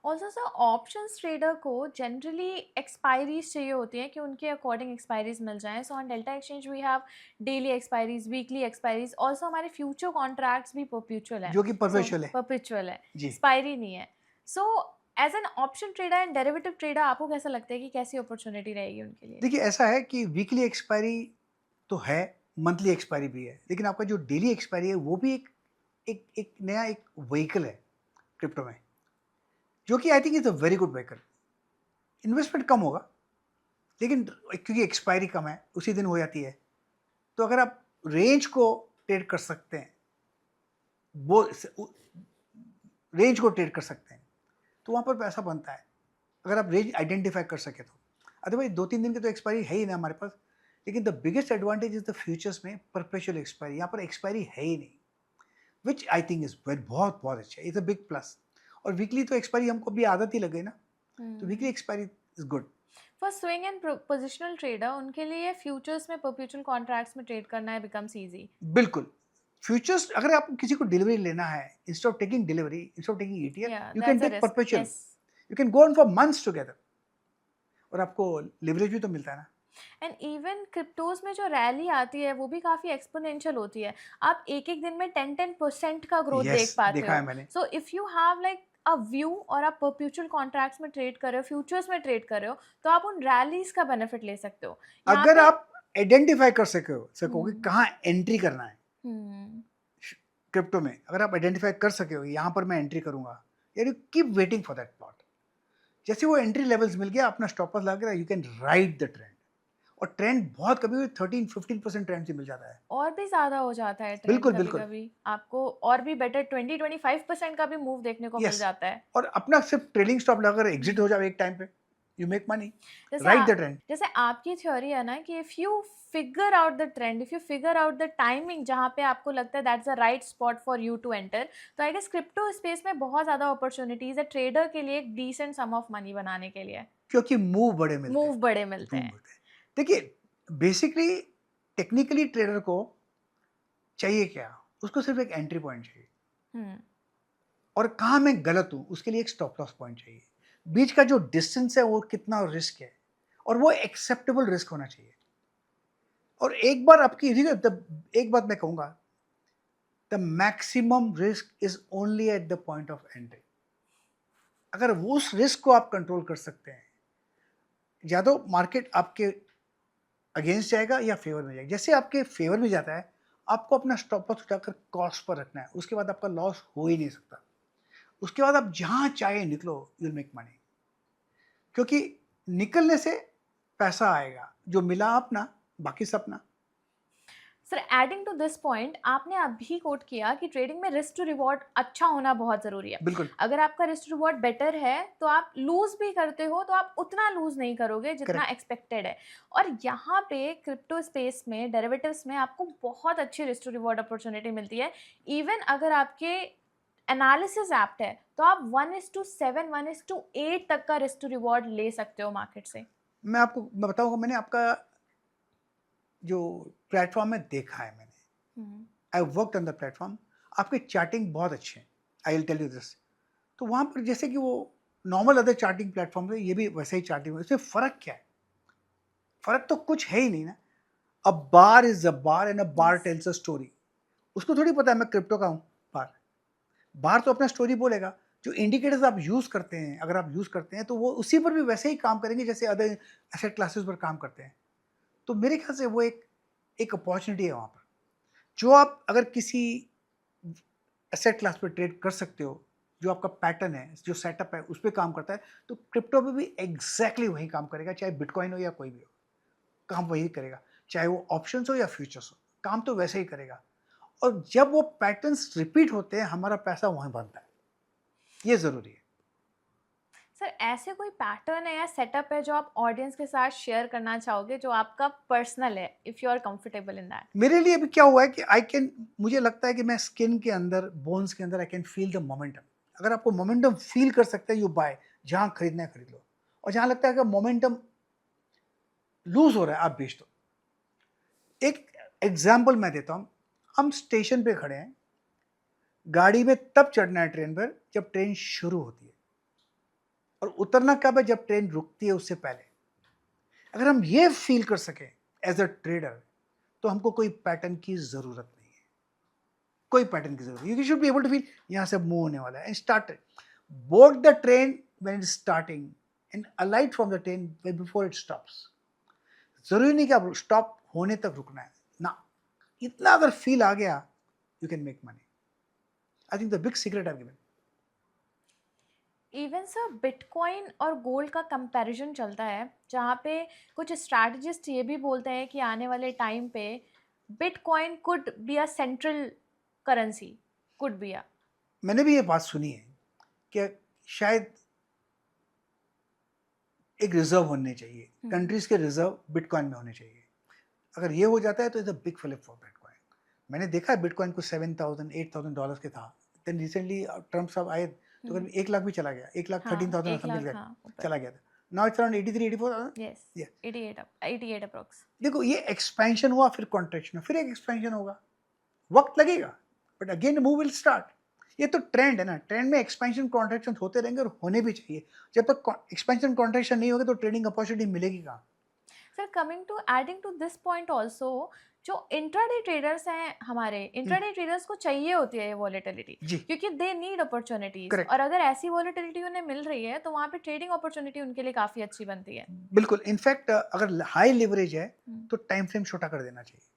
Speaker 2: Also sir, options trader को जनरली एक्सपायरीज चाहिए होती हैं कि उनके अकॉर्डिंग एक्सपायरीज मिल जाएं। So on Delta Exchange we have daily expiries, weekly expiries, also हमारे फ्यूचर कॉन्ट्रैक्ट्स भी परपेचुअल है,
Speaker 1: जो कि परपेचुअल है
Speaker 2: परपेचुअल है,
Speaker 1: जी।
Speaker 2: एक्सपायरी नहीं है। So as an option trader and derivative trader आपको कैसा लगता है कि कैसी अपॉर्चुनिटी रहेगी उनके लिए?
Speaker 1: देखिए ऐसा है कि वीकली एक्सपायरी तो है, मंथली एक्सपायरी भी है, लेकिन आपका जो डेली एक्सपायरी है वो भी एक नया एक व्हीकल है क्रिप्टो में, जो कि I think is a very good vehicle. Investment कम होगा, लेकिन क्योंकि एक्सपायरी कम है, उसी दिन हो जाती है, तो अगर आप रेंज को ट्रेड कर सकते हैं, वो रेंज को ट्रेड कर सकते हैं, तो वहाँ पर पैसा बनता है अगर आप रेंज आइडेंटिफाई कर सके तो। अदरवाइज 2-3 दिन की तो एक्सपायरी है ही ना हमारे पास। लेकिन the biggest advantage is the futures में परपेचुअल एक्सपायरी, यहाँ पर एक्सपायरी है ही नहीं, विच आई थिंक इज बहुत बहुत अच्छा, इज अ बिग प्लस। और वीकली तो एक्सपायरी हमको भी आदत ही लग गई ना, तो weekly expiry is good.
Speaker 2: For swing and positional trader उनके लिए फ्यूचर्स में परपेचुअल कॉन्ट्रैक्ट्स में ट्रेड करना है बिकम्स इजी।
Speaker 1: बिल्कुल। फ्यूचर्स अगर आपको किसी को डिलीवरी लेना है, instead of taking delivery, instead of taking ETF, you can take perpetual, you can go on for months together, और आपको लिवरेज भी तो मिलता है ना।
Speaker 2: एंड इवन क्रिप्टोज में जो रैली आती है वो भी काफ़ी एक्सपोनेंशियल होती है। आप एक एक दिन में 10% का ग्रोथ देख
Speaker 1: यस,
Speaker 2: पाते
Speaker 1: देखा
Speaker 2: हो।
Speaker 1: है मैंने।
Speaker 2: So if you have like a view और आप परपेचुअल कॉन्ट्रैक्ट्स में ट्रेड कर रहे हो, फ्यूचर्स में ट्रेड कर रहे हो, तो आप उन रैलीज का बेनिफिट ले सकते हो यहाँ
Speaker 1: अगर
Speaker 2: पे।
Speaker 1: आप आइडेंटिफाई कर सकोगे कहाँ एंट्री करना है
Speaker 2: हम्म,
Speaker 1: क्रिप्टो में, अगर आप आइडेंटिफाई कर सके हो यहाँ पर मैं एंट्री करूंगा, यार you keep waiting for that plot. जैसे वो एंट्री लेवल्स मिल गया, अपना स्टॉप लॉस लगा के you can ride the trend. और ट्रेंड बहुत कभी 13-15% ट्रेंड से मिल जाता है।
Speaker 2: और भी ज़्यादा हो जाता है ट्रेंड,
Speaker 1: बिल्कुल
Speaker 2: कभी
Speaker 1: बिल्कुल।
Speaker 2: कभी आपको और भी बेटर 20-25% का भी मूव देखने को मिल
Speaker 1: यस,
Speaker 2: जाता है।
Speaker 1: और अपना सिर्फ ट्रेलिंग स्टॉप लगाकर एग्जिट हो जाओ एक टाइम पे, यू मेक मनी,
Speaker 2: जैसे
Speaker 1: राइड द ट्रेंड।
Speaker 2: जैसे आपकी थ्योरी है ना कि if you figure out the trend, if you figure out the timing जहाँ पे आपको लगता है that's the right spot for you to enter, तो आई गेस क्रिप्टो स्पेस में बहुत ज़्यादा अपॉर्चुनिटीज़ है ट्रेडर के लिए एक डिसेंट सम ऑफ मनी बनाने के लिए।
Speaker 1: क्योंकि मूव बड़े मिलते हैं,
Speaker 2: मूव बड़े मिलते
Speaker 1: मूव
Speaker 2: हैं।
Speaker 1: मिलते हैं। देखिए बेसिकली टेक्निकली ट्रेडर को चाहिए क्या, उसको सिर्फ एक एंट्री पॉइंट चाहिए,
Speaker 2: हम्म,
Speaker 1: और कहाँ मैं गलत हूँ उसके लिए एक स्टॉप लॉस पॉइंट चाहिए। बीच का जो डिस्टेंस है वो कितना रिस्क है, और वो एक्सेप्टेबल रिस्क होना चाहिए। और एक बार आपकी एक बात मैं कहूँगा, the maximum risk is only at the point of entry. अगर वो उस रिस्क को आप कंट्रोल कर सकते हैं, या तो मार्केट आपके अगेंस्ट जाएगा या फेवर में जाएगा। जैसे आपके फेवर में जाता है, आपको अपना स्टॉप लॉस उठाकर कॉस्ट पर रखना है, उसके बाद आपका लॉस हो ही नहीं सकता। उसके बाद आप जहां चाहे निकलो, यू विल मेक मनी, क्योंकि निकलने से पैसा आएगा, जो मिला अपना, बाकी सपना।
Speaker 2: Sir adding to this point, आपने अभी कोट किया कि ट्रेडिंग में रिस्क टू रिवॉर्ड अच्छा होना बहुत ज़रूरी है।
Speaker 1: बिल्कुल
Speaker 2: अगर आपका रिस्क टू रिवॉर्ड बेटर है तो आप लूज भी करते हो तो आप उतना लूज नहीं करोगे जितना
Speaker 1: Correct.
Speaker 2: एक्सपेक्टेड है। और यहाँ पे क्रिप्टो स्पेस में, डेरिवेटिव्स में आपको बहुत अच्छी रिस्क टू रिवॉर्ड अपॉर्चुनिटी मिलती है। इवन अगर आपके एनालिसिस एप्ट है तो आप 1:7, 1:8 तक का रिस्क टू रिवॉर्ड ले सकते हो मार्केट से।
Speaker 1: मैं बताऊंगा, मैंने आपका जो प्लेटफॉर्म में देखा है, मैंने I worked on the platform, आपके चार्टिंग बहुत अच्छे हैं, I will tell you this. तो वहाँ पर जैसे कि वो नॉर्मल अदर चार्टिंग प्लेटफॉर्म है, ये भी वैसे ही चार्टिंग है, इसमें फ़र्क क्या है? फ़र्क तो कुछ है ही नहीं ना। A bar is a bar and a bar
Speaker 2: Yes.
Speaker 1: Tells a story. उसको थोड़ी पता है मैं क्रिप्टो का हूँ। बार बार तो अपना स्टोरी बोलेगा। जो इंडिकेटर्स आप यूज़ करते हैं, अगर आप यूज़ करते हैं तो वो उसी पर भी वैसे ही काम करेंगे जैसे अदर एसेट क्लासेस पर काम करते हैं। तो मेरे ख्याल से वो एक अपॉर्चुनिटी है वहाँ पर, जो आप अगर किसी एसेट क्लास पर ट्रेड कर सकते हो, जो आपका पैटर्न है, जो सेटअप है, उस पर काम करता है, तो क्रिप्टो पे भी एग्जैक्टली वही काम करेगा, चाहे बिटकॉइन हो या कोई भी हो, काम वही करेगा, चाहे वो ऑप्शंस हो या फ्यूचर्स हो, काम तो वैसे ही करेगा। और जब वो पैटर्न्स रिपीट होते हैं, हमारा पैसा वहीं बनता है। ये ज़रूरी है।
Speaker 2: सर ऐसे कोई पैटर्न है या सेटअप है जो आप ऑडियंस के साथ शेयर करना चाहोगे जो आपका पर्सनल है, if you are comfortable in that?
Speaker 1: मेरे लिए अभी क्या हुआ है कि मुझे लगता है कि मैं स्किन के अंदर, बोन्स के अंदर I can feel the momentum. अगर आपको मोमेंटम फील कर सकते हैं, यू बाय, जहाँ खरीदना है खरीद लो। और जहाँ लगता है कि मोमेंटम लूज हो रहा है, आप बेच दो। एक एग्जाम्पल मैं देता हूँ। हम स्टेशन पे खड़े हैं, गाड़ी में तब चढ़ना है ट्रेन पर जब ट्रेन शुरू होती है, और उतरना कब है? जब ट्रेन रुकती है उससे पहले। अगर हम ये फील कर सके एज अ ट्रेडर, तो हमको कोई पैटर्न की जरूरत नहीं है। कोई पैटर्न की जरूरत नहीं। You should be able to feel यहाँ से मूव होने वाला है, and start board the train when it starting and alight from the train before it stops. जरूरी नहीं कि आप स्टॉप होने तक रुकना है ना। इतना अगर फील आ गया, you can make money. I think the big secret I given.
Speaker 2: Even sir bitcoin और गोल्ड का कंपैरिजन चलता है जहाँ पे कुछ स्ट्रैटेजिस्ट ये भी बोलते हैं कि आने वाले टाइम पे bitcoin could be a central currency, could be a.
Speaker 1: मैंने भी ये बात सुनी है कि शायद एक रिजर्व होने चाहिए, कंट्रीज के रिजर्व बिटकॉइन में होने चाहिए। अगर ये हो जाता है तो is a big flip for bitcoin. मैंने देखा है बिटकॉइन को $7,000-8,000 के था। देन रिसेंटली ट्रम्प साहब आए तो करीब 1 लाख भी चला गया, 1,13,000
Speaker 2: 1
Speaker 1: समथिंग
Speaker 2: लाख,
Speaker 1: लाइक चला गया था। Now it's around 83-84,000।
Speaker 2: यस,
Speaker 1: ये
Speaker 2: 88 अप्रोक्स।
Speaker 1: देखो, ये एक्सपेंशन हुआ, फिर कॉन्ट्रैक्शन, फिर एक एक्सपेंशन होगा, वक्त लगेगा, but again move will start. ये तो ट्रेंड है ना, ट्रेंड में एक्सपेंशन कॉन्ट्रैक्शन होते रहेंगे और होने भी चाहिए। जब तक एक्सपेंशन कॉन्ट्रैक्शन नहीं होगा तो ट्रेडिंग अपॉर्चुनिटी मिलेगी कहाँ?
Speaker 2: Sir coming to adding to this point also, जो इंट्राडे ट्रेडर्स हैं हमारे, इंट्राडे ट्रेडर्स को चाहिए होती है ये वॉलेटिलिटी,
Speaker 1: जी,
Speaker 2: क्योंकि दे नीड अपॉर्चुनिटीज,
Speaker 1: करेक्ट,
Speaker 2: और अगर ऐसी वॉलेटिलिटी उन्हें मिल रही है तो वहाँ पे ट्रेडिंग अपॉर्चुनिटी उनके लिए काफ़ी अच्छी बनती है।
Speaker 1: बिल्कुल। इनफैक्ट अगर हाई लिवरेज है तो टाइम फ्रेम छोटा कर देना चाहिए,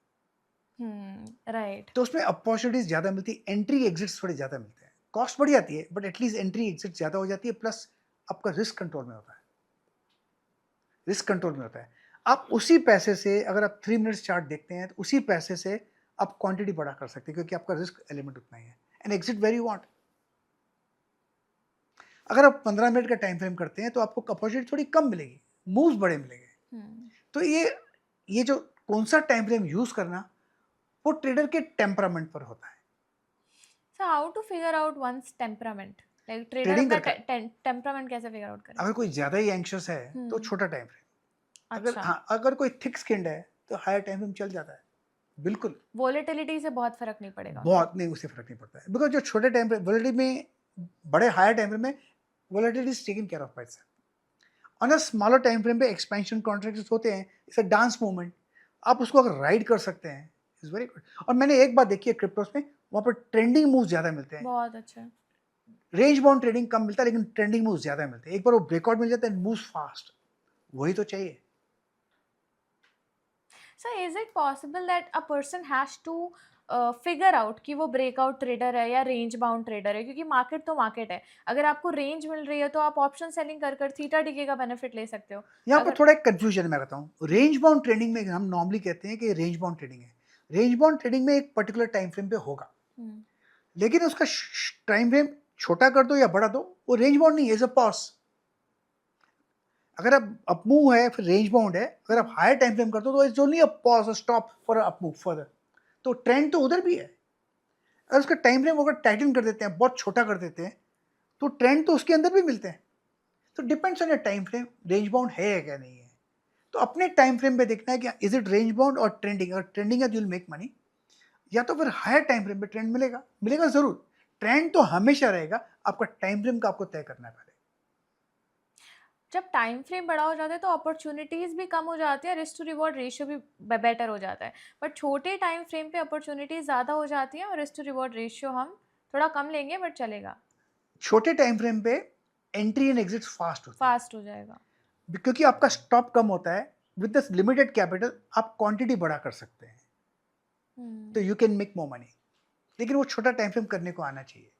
Speaker 2: राइट।
Speaker 1: तो उसमें अपॉर्चुनिटीज ज़्यादा मिलती है, एंट्री एग्जिट्स थोड़े ज़्यादा मिलते हैं। कॉस्ट बढ़ जाती है बट एटलीस्ट एंट्री एग्जिट ज़्यादा हो जाती है, प्लस आपका रिस्क कंट्रोल में होता है। रिस्क कंट्रोल में होता है। आप उसी पैसे से, अगर आप 3 मिनट्स चार्ट देखते हैं, तो उसी पैसे से आप क्वांटिटी बड़ा कर सकते हैं, क्योंकि आपका रिस्क एलिमेंट उतना ही है। And exit where you want. अगर आप 15 मिनट का टाइम फ्रेम करते हैं तो आपको अपॉर्चुनिटी थोड़ी कम मिलेगी, मूव्स बड़े मिलेंगे। तो ये जो कौन सा टाइम फ्रेम यूज करना, वो ट्रेडर के टेम्परामेंट पर होता है।
Speaker 2: So how to figure out one's temperament, like trader
Speaker 1: trading
Speaker 2: अपना
Speaker 1: करके
Speaker 2: टेम्परामेंट कैसे फिगर आउट करे?
Speaker 1: अगर कोई ज्यादा ही एंग्शियस है तो छोटा टाइम फ्रेम।
Speaker 2: अच्छा,
Speaker 1: अगर कोई थिक स्किन्ड है तो हायर टाइम फ्रेम चल जाता है। बिल्कुल,
Speaker 2: वॉलेटिलिटी से बहुत फर्क नहीं पड़ेगा उनको।
Speaker 1: बहुत नहीं, उससे फर्क नहीं पड़ता है, बिकॉज जो छोटे टाइम फ्रेम वॉलेटिलिटी में, बड़े हायर टाइम फ्रेम में volatility is taken care of by itself. On a smaller time frame पे एक्सपेंशन कॉन्ट्रैक्ट्स होते हैं, इट्स अ डांस मूवमेंट। आप उसको अगर राइड कर सकते हैं, इज वेरी गुड। और मैंने एक बात देखी है क्रिप्टोस में, वहाँ पर ट्रेंडिंग मूव ज्यादा मिलते हैं,
Speaker 2: बहुत अच्छा।
Speaker 1: रेंज बाउंड ट्रेडिंग कम मिलता है, लेकिन ट्रेंडिंग मूव ज्यादा मिलते हैं। एक बार वो ब्रेकआउट मिल जाता है, मूव्स फास्ट, वही तो चाहिए।
Speaker 2: Sir is it possible that a person has to figure out कि वो ब्रेकआउट ट्रेडर है या रेंज बाउंड ट्रेडर है? क्योंकि मार्केट तो मार्केट है, अगर आपको रेंज मिल रही है तो आप ऑप्शन सेलिंग कर कर थीटा डीके का बेनिफिट ले सकते हो।
Speaker 1: यहाँ पर
Speaker 2: अगर
Speaker 1: थोड़ा एक कंफ्यूजन है, मैं बताऊँ। रेंज बाउंड ट्रेडिंग में हम नॉर्मली कहते हैं कि रेंज बाउंड ट्रेडिंग है। रेंज बाउंड ट्रेडिंग में एक पर्टिकुलर टाइम फ्रेम पे होगा, लेकिन उसका टाइम फ्रेम छोटा कर दो या बढ़ा दो, वो रेंज बाउंड नहीं है, इज अ पॉज। अगर आप अपमूव है फिर रेंज बाउंड है, अगर आप हायर टाइम फ्रेम करते हो तो it's only a pause, a stop for a up move further. तो ट्रेंड तो उधर भी है। अगर उसका टाइम फ्रेम अगर टाइटन कर देते हैं, बहुत छोटा कर देते हैं, तो ट्रेंड तो उसके अंदर भी मिलते हैं। तो depends on your time frame, range bound है या क्या नहीं है। तो अपने टाइम फ्रेम पे देखना है कि इज इट रेंज बाउंड और ट्रेंडिंग। अगर ट्रेंडिंग है तो यू विल मेक मनी, या तो फिर हायर टाइम फ्रेम पे ट्रेंड मिलेगा, मिलेगा जरूर। ट्रेंड तो हमेशा रहेगा, आपका टाइम फ्रेम का आपको तय करना है पहले।
Speaker 2: जब टाइम फ्रेम बड़ा हो जाता है तो अपॉर्चुनिटीज़ भी कम हो जाती है, रिस्क टू रिवॉर्ड रेशियो भी बेटर हो जाता है। बट छोटे टाइम फ्रेम पे अपॉर्चुनिटीज़ ज़्यादा हो जाती हैं और रिस्क टू रिवॉर्ड रेशियो हम थोड़ा कम लेंगे बट चलेगा,
Speaker 1: छोटे टाइम फ्रेम पे एंट्री एंड एग्जिट फास्ट होती है,
Speaker 2: फास्ट हो जाएगा।
Speaker 1: क्योंकि आपका स्टॉप कम होता है। विद दिस लिमिटेड कैपिटल आप क्वांटिटी बड़ा कर सकते हैं, तो you can make more money. लेकिन वो छोटा टाइम फ्रेम करने को आना चाहिए।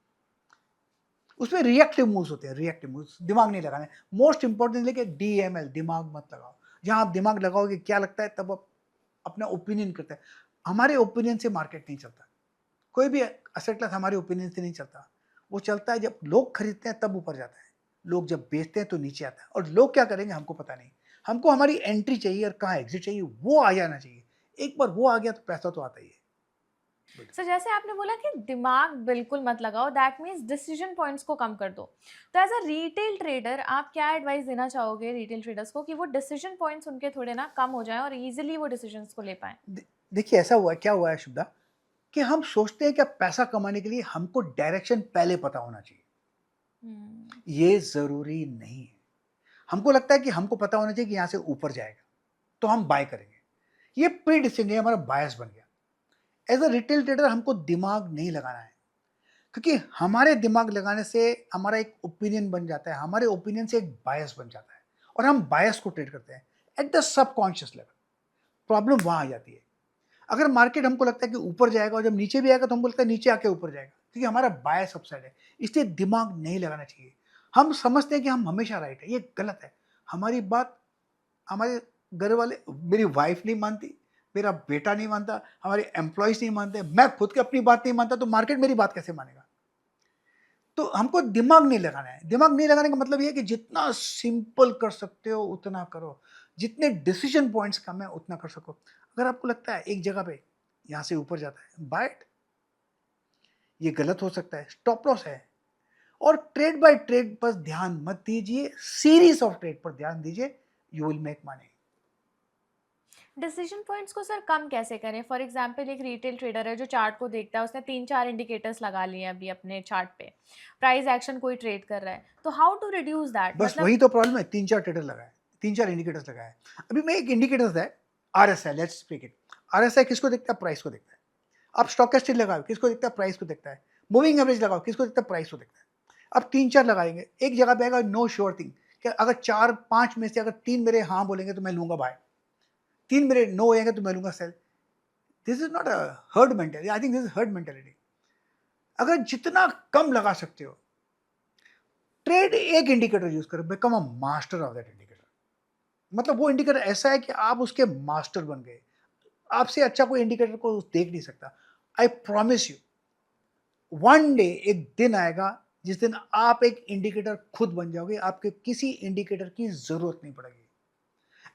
Speaker 1: उसमें रिएक्टिव मूव्स होते हैं, रिएक्टिव मूव्स, दिमाग नहीं लगाने। मोस्ट इंपॉर्टेंट है कि DML, दिमाग मत लगाओ। जहां आप दिमाग लगाओगे क्या लगता है, तब आप अपना ओपिनियन करते हैं। हमारे ओपिनियन से मार्केट नहीं चलता, कोई भी एसेट क्लास हमारे ओपिनियन से नहीं चलता। वो चलता है जब लोग खरीदते हैं तब ऊपर जाता है, लोग जब बेचते हैं तो नीचे आता है। और लोग क्या करेंगे हमको पता नहीं, हमको हमारी एंट्री चाहिए और कहाँ एग्जिट चाहिए वो आ जाना चाहिए। एक बार वो आ गया तो पैसा तो आता ही है।
Speaker 2: सर जैसे आपने बोला कि दिमाग बिल्कुल मत लगाओ, दैट मीन्स डिसीजन पॉइंट्स को कम कर दो। तो एज अ रिटेल ट्रेडर आप क्या एडवाइस देना चाहोगे रिटेल ट्रेडर्स को कि वो डिसीजन पॉइंट्स उनके थोड़े ना कम हो जाएं और इजीली वो डिसीजंस को ले पाएं?
Speaker 1: देखिए ऐसा हुआ है, क्या हुआ है शुभदा, कि हम सोचते हैं कि पैसा कमाने के लिए हमको डायरेक्शन पहले पता होना चाहिए। ये जरूरी नहीं है। हमको लगता है कि हमको पता होना चाहिए कि यहाँ से ऊपर जाएगा तो हम बाय करेंगे। ये प्री डिसीजन, हमारा बायस बन गया। एज अ रिटेल ट्रेडर हमको दिमाग नहीं लगाना है, क्योंकि हमारे दिमाग लगाने से हमारा एक ओपिनियन बन जाता है, हमारे ओपिनियन से एक बायस बन जाता है और हम बायस को ट्रेड करते हैं at the subconscious level. Problem वहां आ जाती है। अगर मार्केट हमको लगता है कि ऊपर जाएगा और जब नीचे भी आएगा तो हमको लगता है नीचे आके ऊपर जाएगा, क्योंकि हमारा बायस अपसाइड है। इसलिए दिमाग नहीं लगाना चाहिए। हम समझते हैं कि हम हमेशा राइट है, ये गलत है। हमारी बात हमारे घर वाले, मेरी वाइफ नहीं मानती, मेरा बेटा नहीं मानता, हमारे एम्प्लॉयज नहीं मानते, मैं खुद की अपनी बात नहीं मानता, तो मार्केट मेरी बात कैसे मानेगा? तो हमको दिमाग नहीं लगाना है। दिमाग नहीं लगाने का मतलब ये है कि जितना सिंपल कर सकते हो उतना करो, जितने डिसीजन पॉइंट्स कम है उतना कर सको। अगर आपको लगता है एक जगह पे यहाँ से ऊपर जाता है, बाय इट। ये गलत हो सकता है, स्टॉप लॉस है। और ट्रेड बाय ट्रेड पर ध्यान मत दीजिए, सीरीज ऑफ ट्रेड पर ध्यान दीजिए, you will make money.
Speaker 2: Decision points को सर कम कैसे करें? फॉर एग्जांपल एक रिटेल ट्रेडर है जो चार्ट को देखता है, उसने 3-4 इंडिकेटर्स लगा लिए हैं अभी अपने चार्ट पे, प्राइस एक्शन कोई ट्रेड कर रहा है, तो हाउ टू रिड्यूस दैट?
Speaker 1: बस वही तो प्रॉब्लम है, 3-4 ट्रेडर लगाए, 3-4 इंडिकेटर्स लगाए। अभी मैं एक इंडिकेटर्स है, RSI, let's speak it. RSI किसको देखता है? प्राइस को देखता है। आप स्टॉकेस्टिक लगाओ, किसको देखता है? प्राइस को देखता है। मूविंग एवरेज लगाओ, किसको देखता है? प्राइस को देखता है। अब 3-4 लगाएंगे, एक जगह पे आएगा नो श्योर थिंग, कि अगर 4-5 में से अगर 3 मेरे हाँ बोलेंगे तो मैं लूंगा बाय, 3 मेरे नो होएंगे तो मैं लूंगा sell. This is not a herd mentality, I think this is herd mentality. अगर जितना कम लगा सकते हो, ट्रेड एक इंडिकेटर यूज करो, become a master of that indicator. मतलब वो इंडिकेटर ऐसा है कि आप उसके मास्टर बन गए। आपसे अच्छा कोई इंडिकेटर को देख नहीं सकता। I promise you, one day, एक दिन आएगा जिस दिन आप एक इंडिकेटर खुद बन जाओगे, आपके किसी इंडिकेटर की जरूरत नहीं पड़ेगी।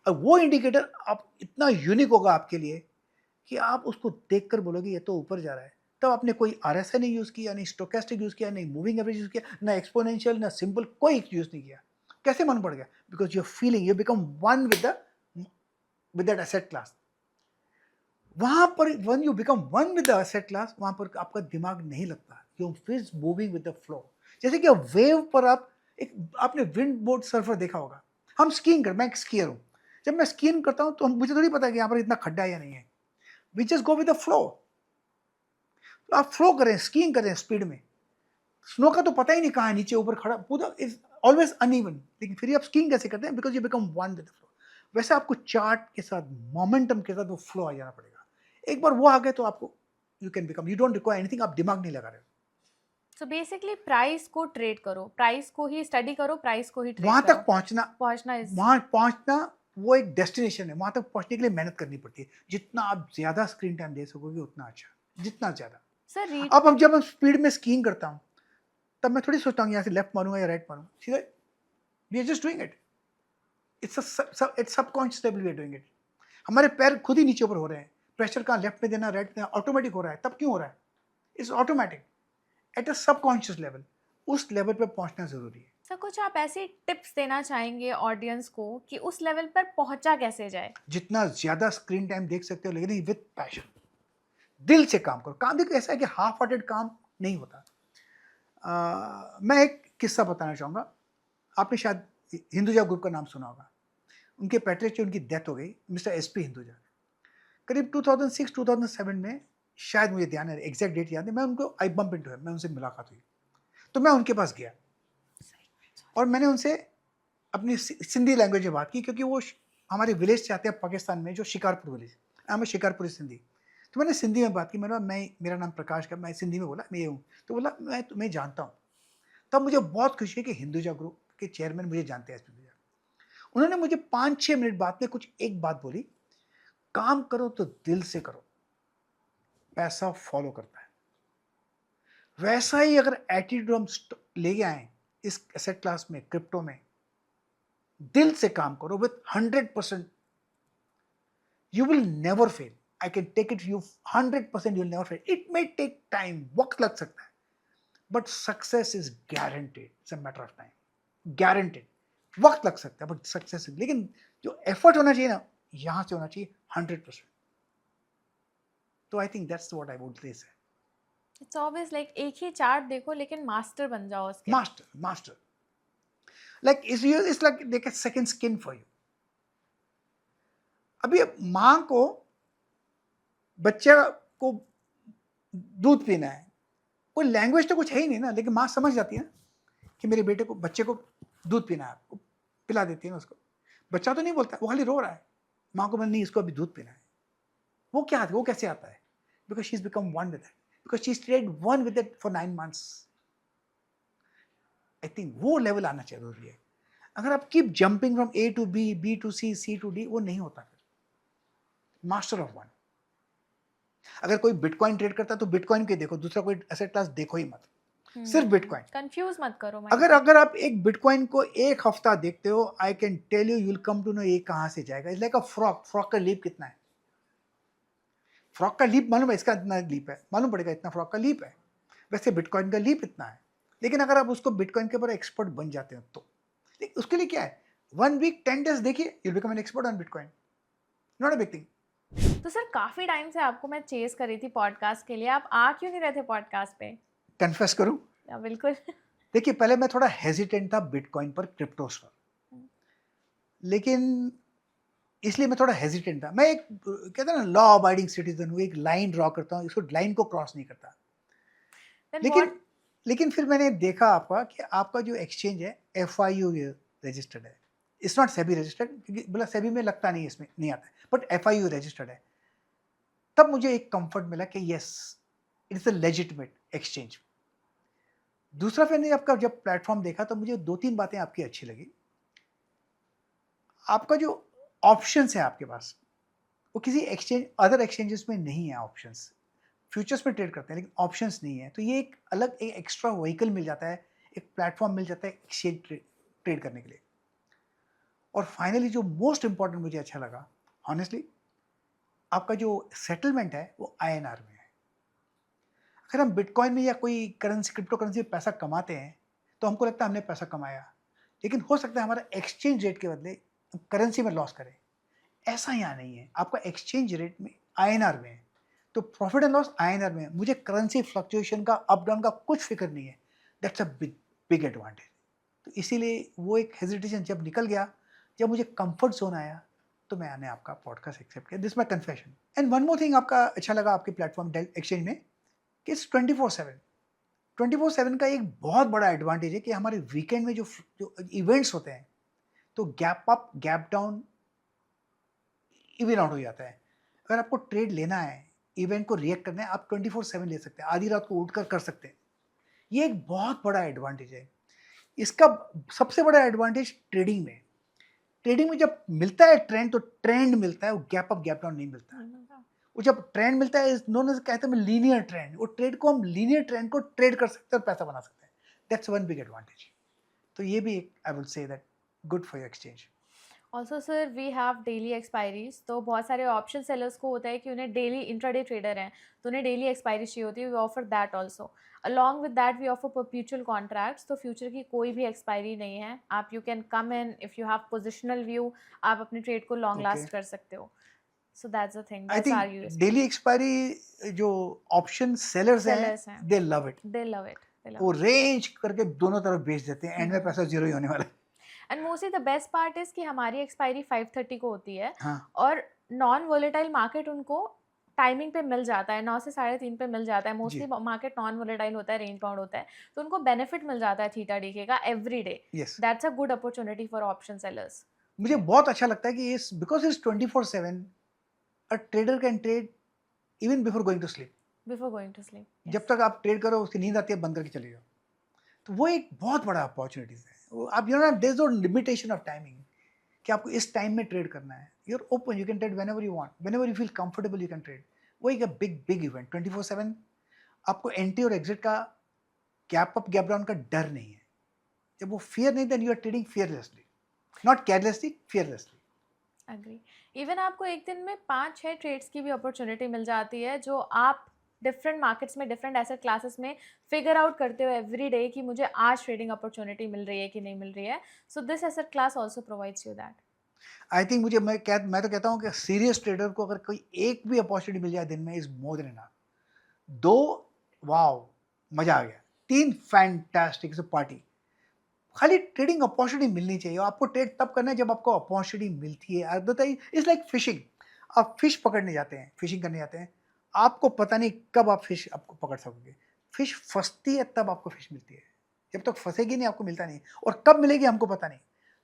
Speaker 1: अब वो इंडिकेटर आप इतना यूनिक होगा आपके लिए कि आप उसको देखकर बोलोगे ये तो ऊपर जा रहा है। तब आपने कोई आरएसआई नहीं यूज किया, नहीं स्टोकेस्टिक यूज किया, नहीं मूविंग एवरेज यूज किया, ना एक्सपोनेंशियल, ना सिंपल, कोई यूज नहीं किया। कैसे मन पड़ गया? Because you feeling, you become one with that asset class. वहां पर one you become one with the asset class, वहां पर आपका दिमाग नहीं लगता, यू फिज मूविंग विद द फ्लो। जैसे कि वेव पर आप एक, आपने विंड बोर्ड सर्फर देखा होगा। हम स्कीइंग कर, मैं एक स्कीयर हूं, जब मैं स्कीइंग करता हूं तो मुझे थोड़ी पता है कि यहाँ पर इतना खड्डा है या नहीं है। We just go with the flow. तो आप फ्लो करें, स्कीइंग करें स्पीड में, स्नो का तो पता ही नहीं कहाँ है, नीचे ऊपर खड़ा, पूरा इज ऑलवेज अनइवन। लेकिन फिर आप स्कीइंग कैसे करते हैं? Because you become one with the flow. वैसे आपको चार्ट के साथ, मोमेंटम के साथ वो फ्लो आ जाना पड़ेगा। एक बार वो आ गए तो आपको, you can become, you don't require anything, आप दिमाग नहीं लगा रहे हो।
Speaker 2: सो बेसिकली प्राइस को ट्रेड करो, प्राइस को ही स्टडी करो, प्राइस को ही ट्रेड
Speaker 1: वहां
Speaker 2: करो।
Speaker 1: तक पहुंचना,
Speaker 2: पहुंचना इज
Speaker 1: वहां पहुंचना वो एक डेस्टिनेशन है। वहां तक पहुंचने के लिए मेहनत करनी पड़ती है। जितना आप ज्यादा स्क्रीन टाइम दे सकोगे उतना अच्छा, जितना ज्यादा।
Speaker 2: सर
Speaker 1: अब जब मैं स्पीड में स्कीइंग करता हूँ तब मैं थोड़ी सोचता हूँ यहाँ से लेफ्ट मारूंगा या राइट मारूंगा, सीधा we are just doing it. It's subconscious level we are doing it. हमारे पैर खुद ही नीचे ऊपर हो रहे हैं। प्रेशर कहाँ लेफ्ट में देना, राइट में, ऑटोमेटिक हो रहा है। तब क्यों हो रहा है? It's automatic at a subconscious level. उस लेवल पे पहुंचना जरूरी है।
Speaker 2: सर कुछ आप ऐसी टिप्स देना चाहेंगे ऑडियंस को कि उस लेवल पर पहुंचा कैसे जाए?
Speaker 1: जितना ज्यादा स्क्रीन टाइम देख सकते हो, लेकिन विद पैशन, दिल से काम करो। काम देखो ऐसा है कि हाफ हार्टेड काम नहीं होता। मैं एक किस्सा बताना चाहूंगा। आपने शायद हिंदुजा ग्रुप का नाम सुना होगा। उनके पैट्रियट, उनकी डेथ हो गई, मिस्टर एसपी हिंदुजा। करीब 2006-2007 में, शायद मुझे ध्यान है, एग्जैक्ट डेट याद है, मैं उनको आई बम्प इनटू, मैं उनसे मुलाकात हुई। तो मैं उनके पास गया और मैंने उनसे अपनी सिंधी लैंग्वेज में बात की, क्योंकि वो हमारे विलेज से आते हैं पाकिस्तान में, जो शिकारपुर विलेज। मैं शिकारपुरी सिंधी। तो मैंने सिंधी में बात की। मैंने बोला, मैं, मेरा नाम प्रकाश का, मैं सिंधी में बोला मैं ये हूँ। तो बोला मैं तुम्हें जानता हूँ। तब मुझे बहुत खुशी है कि हिंदुजा ग्रुप के चेयरमैन मुझे जानते हैं। उन्होंने मुझे 5-6 मिनट बाद में कुछ एक बात बोली, काम करो तो दिल से करो, पैसा फॉलो करता है। वैसा ही अगर एटीट्यूड हम लेके आए इस एसेट क्लास में, क्रिप्टो में, दिल से काम करो with 100%, you will never fail. I can take it to you 100%, you'll never fail. It may take time, वक्त लग सकता है, but success is guaranteed. It's a matter of time. Guaranteed. वक्त लग सकता है, but success is. लेकिन जो effort होना चाहिए ना, यहाँ से होना चाहिए 100%. तो I think that's what I would say.
Speaker 2: It's obvious, like एक ही चार्ट देखो लेकिन मास्टर बन जाओ उसके।
Speaker 1: Master. Like it's like like a second skin for you. अभी माँ को बच्चे को दूध पीना है, कोई लैंग्वेज तो कुछ है ही नहीं ना, लेकिन माँ समझ जाती है ना कि मेरे बेटे को, बच्चे को दूध पीना है, वो पिला देती है ना उसको। बच्चा तो नहीं बोलता, वो खाली रो रहा है, माँ को नहीं इसको अभी दूध पीना है। वो कैसे आता है? Because she is become one with it, because she stayed one with it for 9 months. I think वो लेवल आना चाहिए जरूरी है। अगर आप keep jumping from A to B, B to C, C to D, वो नहीं होता फिर। Master of one. अगर कोई बिटकॉइन ट्रेड करता है तो बिटकॉइन के देखो, दूसरा कोई एसेट क्लास देखो ही मत, सिर्फ बिटकॉइन।
Speaker 2: कंफ्यूज मत करो।
Speaker 1: अगर आप एक बिटकॉइन को एक हफ्ता देखते हो, I can tell you will come to know ये कहां से जाएगा। इट्स लाइक अ फ्रॉक का लीप कितना है? फ्रॉक का लीप मालूम है, इसका इतना लीप है, मालूम पड़ेगा इतना फ्रॉक का लीप है। वैसे बिटकॉइन का लीप इतना है। लेकिन अगर आप उसको बिटकॉइन के ऊपर एक्सपर्ट बन जाते हो तो उसके लिए क्या है, 1 week 10 days देखिए, you will become an expert on bitcoin, not a big thing.
Speaker 2: तो सर काफी टाइम से आपको मैं चेस कर रही थी पॉडकास्ट के लिए, आप आ क्यों नहीं रहे थे पॉडकास्ट पे?
Speaker 1: कन्फेस करूं?
Speaker 2: बिल्कुल।
Speaker 1: देखिए, पहले मैं थोड़ा हेजिटेंट था बिटकॉइन पर, क्रिप्टोस पर, लेकिन इसलिए मैं थोड़ा हेजिटेंट था। मैं एक कहते हैं ना लॉ अबाइडिंग सिटीजन हूँ, एक लाइन ड्रॉ करता हूँ, इसको लाइन को क्रॉस नहीं करता। लेकिन फिर मैंने देखा आपका कि आपका जो एक्सचेंज है FIU रजिस्टर्ड है, इट्स नॉट सेबी रजिस्टर्ड, क्योंकि बोला सेबी में लगता नहीं, इसमें नहीं आता है, बट FIU रजिस्टर्ड है। तब मुझे एक कंफर्ट मिला कि yes, it is a legitimate exchange. दूसरा मैंने आपका जब प्लेटफॉर्म देखा तो मुझे 2-3 बातें आपकी अच्छी लगी। आपका जो ऑप्शंस है आपके पास, वो किसी एक्सचेंज, अदर एक्सचेंजेस में नहीं है ऑप्शंस। फ्यूचर्स में ट्रेड करते हैं लेकिन ऑप्शंस नहीं है, तो ये एक अलग एक एक्स्ट्रा व्हीकल मिल जाता है, एक प्लेटफॉर्म मिल जाता है एक्सचेंज ट्रेड करने के लिए। और फाइनली जो मोस्ट इंपॉर्टेंट मुझे अच्छा लगा, ऑनेस्टली, आपका जो सेटलमेंट है वो INR में है। अगर हम बिटकॉइन में या कोई करेंसी, क्रिप्टो करेंसी में पैसा कमाते हैं तो हमको लगता है हमने पैसा कमाया, लेकिन हो सकता है हमारा एक्सचेंज रेट के बदले करेंसी में लॉस करें। ऐसा यहाँ नहीं है, आपका एक्सचेंज रेट में INR में है, तो प्रॉफिट एंड लॉस INR में है। मुझे करेंसी फ्लक्चुएशन का, अप डाउन का कुछ फिक्र नहीं है। That's a big advantage. तो इसीलिए वो एक हेजिटेशन जब निकल गया, जब मुझे कंफर्ट जोन आया, तो मैंने आपका पॉडकास्ट एक्सेप्ट किया। This my confession. And one more thing आपका अच्छा लगा आपके प्लेटफॉर्म एक्सचेंज में कि इट्स 24/7 का एक बहुत बड़ा एडवांटेज है कि हमारे वीकेंड में जो इवेंट्स होते हैं, तो gap up gap down even out हो जाता है। अगर आपको ट्रेड लेना है, इवेंट को रिएक्ट करना है, आप 24/7 ले सकते हैं, आधी रात को उठकर कर सकते हैं। ये एक बहुत बड़ा एडवांटेज है। इसका सबसे बड़ा एडवांटेज ट्रेडिंग में जब मिलता है ट्रेंड, तो ट्रेंड मिलता है, वो गैप अप गैप डाउन नहीं मिलता है। वो जब ट्रेंड मिलता है, नोन एज, कहते हैं लीनियर ट्रेंड, वो ट्रेड को हम लीनियर ट्रेंड को ट्रेड कर सकते हैं और पैसा बना सकते हैं। That's one big advantage. तो ये भी एक, I will say that good for your exchange.
Speaker 2: Also sir we have daily expiries, तो बहुत सारे ऑप्शन सेलर्स को होता है कि उन्हें डेली इंट्राडे ट्रेडर हैं तो उन्हें डेली एक्सपायरी चाहिए होती है। We offer that also. Along with that we offer perpetual contracts, तो फ्यूचर की कोई भी एक्सपायरी नहीं है। आप you can come in, if you have positional view, आप अपने ट्रेड को लॉन्ग लास्ट कर सकते हो। So that's the thing, that's our USP.
Speaker 1: Daily expiry जो ऑप्शन सेलर्स हैं, दे लव इट। वो रेंज करके दोनों तरफ बेच देते हैं, एंड में पैसा जीरो ही होने वाला है।
Speaker 2: And mostly the best part is कि हमारी एक्सपायरी 5:30 को होती है।
Speaker 1: हाँ।
Speaker 2: और नॉन वोलेटाइल मार्केट उनको टाइमिंग पे मिल जाता है, 9 से 3:30 पे मिल जाता है। मोस्टली मार्केट नॉन वोलेटाइल होता है, रेंज बाउंड होता है, तो उनको बेनिफिट मिल जाता है थीटा डीके का every day. That's a good opportunity for option sellers.
Speaker 1: मुझे बहुत अच्छा लगता है कि इस because it's 24/7, a trader can trade even before going to sleep. जब तक आप ट्रेड करो, उसकी नींद आती है, बंद करके चले जाओ। तो वो एक बहुत बड़ा अपॉर्चुनिटीज है। आप there is no limitation of timing कि आपको इस टाइम में ट्रेड करना है। You are open, you can trade whenever you want, whenever you feel comfortable you can trade. वो एक बिग बिग इवेंट 24/7, आपको एंट्री और एग्जिट का गैप अप गैप डाउन का डर नहीं है। जब वो फियर नहीं, then you are trading fearlessly, not carelessly, fearlessly.
Speaker 2: Agree. Even आपको एक दिन में 5-6 ट्रेड्स की भी अपॉर्चुनिटी मिल जाती है, जो आप डिफरेंट मार्केट्स में, डिफरेंट एसेट क्लासेस में फिगर आउट करते हो एवरी डे कि मुझे आज ट्रेडिंग अपॉर्चुनिटी मिल रही है कि नहीं मिल रही है। So this asset class also provides you that.
Speaker 1: I think मैं तो कहता हूँ कि सीरियस ट्रेडर को अगर कोई एक भी अपॉर्चुनिटी मिल जाए दिन में, is more than enough. 2, wow, मजा आ गया। 3, फैंटास्टिक, पार्टी। खाली ट्रेडिंग अपॉर्चुनिटी मिलनी चाहिए। आपको ट्रेड तब करना है जब आपको अपॉर्चुनिटी मिलती है। It's like fishing. आप फिश पकड़ने जाते हैं, फिशिंग करने जाते हैं, आपको पता नहीं कब आप फिश आपको पकड़ सकोगे। फिश फंसती है तब आपको फिश मिलती है, जब तक फंसेगी नहीं आपको मिलता नहीं, और कब मिलेगी हमको पता नहीं।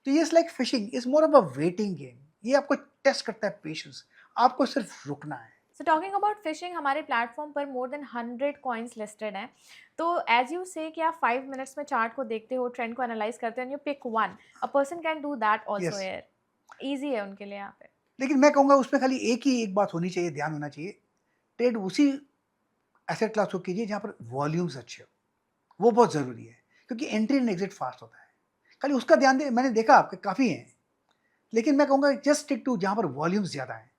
Speaker 1: तो ये like fishing is more of a waiting game. ये आपको टेस्ट करता है पेशेंस, आपको सिर्फ रुकना है।
Speaker 2: सो टॉकिंग अबाउट फिशिंग, हमारे प्लेटफॉर्म पर मोर देन 100 कॉइन्स लिस्टेड हैं। तो एज यू से कि आप 5 मिनट्स में चार्ट को देखते हो, ट्रेंड को एनालाइज करते हो, and you pick one, a person can do that also
Speaker 1: Yes.
Speaker 2: एयर। ईजी है उनके लिए यहाँ पे।
Speaker 1: लेकिन मैं कहूँगा उसमें खाली एक बात होनी चाहिए, ध्यान होना चाहिए। ट्रेड उसी एसेट क्लास को कीजिए जहाँ पर वॉल्यूम्स अच्छे हो, वो बहुत ज़रूरी है, क्योंकि एंट्री एंड एग्जिट फास्ट होता है। खाली उसका ध्यान दे। मैंने देखा आपके काफ़ी हैं, लेकिन मैं कहूँगा जस्ट स्टिक टू जहाँ पर वॉल्यूम्स ज़्यादा हैं।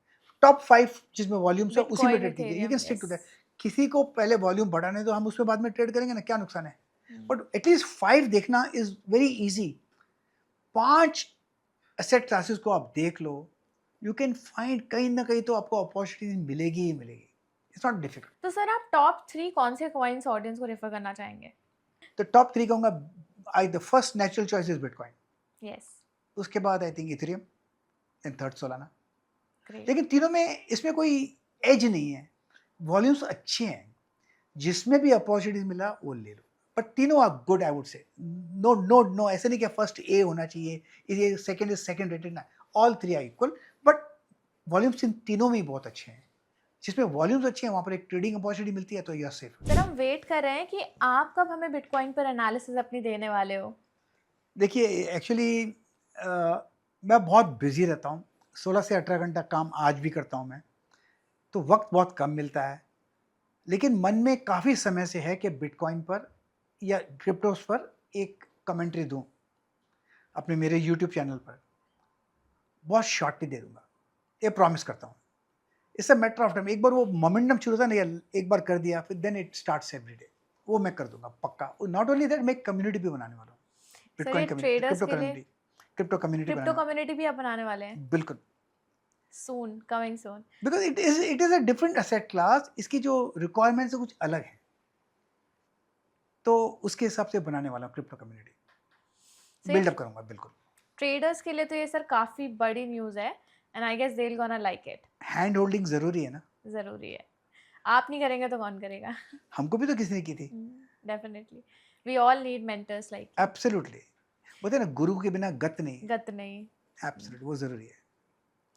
Speaker 1: टॉप 5 जिसमें वॉल्यूम्स है उसी में
Speaker 2: बिटकॉइन,
Speaker 1: ट्रेड कीजिए। You
Speaker 2: Ethereum,
Speaker 1: can stick to
Speaker 2: yes.
Speaker 1: That. किसी को पहले वॉल्यूम बढ़ाने दो, हम उसमें बाद में ट्रेड करेंगे ना, क्या नुकसान है। बट एटलीस्ट 5 देखना is very easy. 5 asset classes को आप देख लो, यू कैन फाइंड कहीं ना कहीं तो आपको अपॉर्चुनिटी मिलेगी ही मिलेगी। It's not difficult.
Speaker 2: तो सर आप टॉप 3 कौन से कॉइन्स ऑडियंस को रेफर करना चाहेंगे?
Speaker 1: तो टॉप 3 कहूँगा, the first natural choice is bitcoin,
Speaker 2: yes,
Speaker 1: उसके बाद I think Ethereum, and third Solana.
Speaker 2: Great.
Speaker 1: लेकिन तीनों में इसमें कोई एज नहीं है, वॉल्यूम्स अच्छे हैं, जिसमें भी अपॉर्चुनिटी मिला वो ले लो। बट तीनों are good, I would say. No no no, ऐसे नहीं कि फर्स्ट ए होना चाहिए, ये सेकंड इज सेकंड रेटेड ना। All 3 are equal, but volumes in तीनों में ही बहुत अच्छे हैं। जिसमें वॉल्यूम्स अच्छे हैं वहाँ पर एक ट्रेडिंग अपॉर्चुनिटी मिलती है, तो यू आर सेफ।
Speaker 2: सर हम वेट कर रहे हैं कि आप कब हमें बिटकॉइन पर एनालिसिस अपनी देने वाले हो।
Speaker 1: देखिए एक्चुअली मैं बहुत बिजी रहता हूँ, 16 से 18 घंटा काम आज भी करता हूँ मैं, तो वक्त बहुत कम मिलता है। लेकिन मन में काफ़ी समय से है कि बिटकॉइन पर या क्रिप्टोस पर एक कमेंट्री दूं अपने मेरे यूट्यूब चैनल पर। बहुत शॉर्टली दे दूंगा, ये प्रॉमिस करता हूँ। It's a matter of time. एक बार वो मोमेंटम शुरू था ना, एक बार कर दिया, फिर then it starts every day. वो मैं कर दूंगा पक्का। नॉट ओनली दैट, मैं एक कम्युनिटी भी बनाने वाला हूँ,
Speaker 2: सर
Speaker 1: बिटकॉइन
Speaker 2: ये
Speaker 1: कम्युनिटी,
Speaker 2: ट्रेडर्स के लिए
Speaker 1: क्रिप्टो कम्युनिटी
Speaker 2: क्रिप्टो
Speaker 1: बनाना।
Speaker 2: कम्युनिटी भी आप बनाने वाले हैं?
Speaker 1: बिल्कुल,
Speaker 2: soon, coming soon.
Speaker 1: Because it is a different asset class. इसकी जो रिक्वायरमेंट्स है कुछ अलग है, तो उसके हिसाब से बनाने वाला हूँ क्रिप्टो कम्युनिटी,
Speaker 2: सर
Speaker 1: बिल्डअप करूंगा बिल्कुल।
Speaker 2: ट्रेडर्स के लिए तो ये सर काफ़ी बड़ी न्यूज़ है, and I guess they will gonna like it.
Speaker 1: Hand holding ज़रूरी है ना,
Speaker 2: ज़रूरी है। आप नहीं करेंगे तो कौन करेगा?
Speaker 1: हमको भी तो किसी ने की थी।
Speaker 2: Definitely. We all need mentors like you.
Speaker 1: Absolutely. बोलते हैं ना, गुरु के बिना गत नहीं।
Speaker 2: गत नहीं।
Speaker 1: एब्सोल्युटली, वो ज़रूरी है।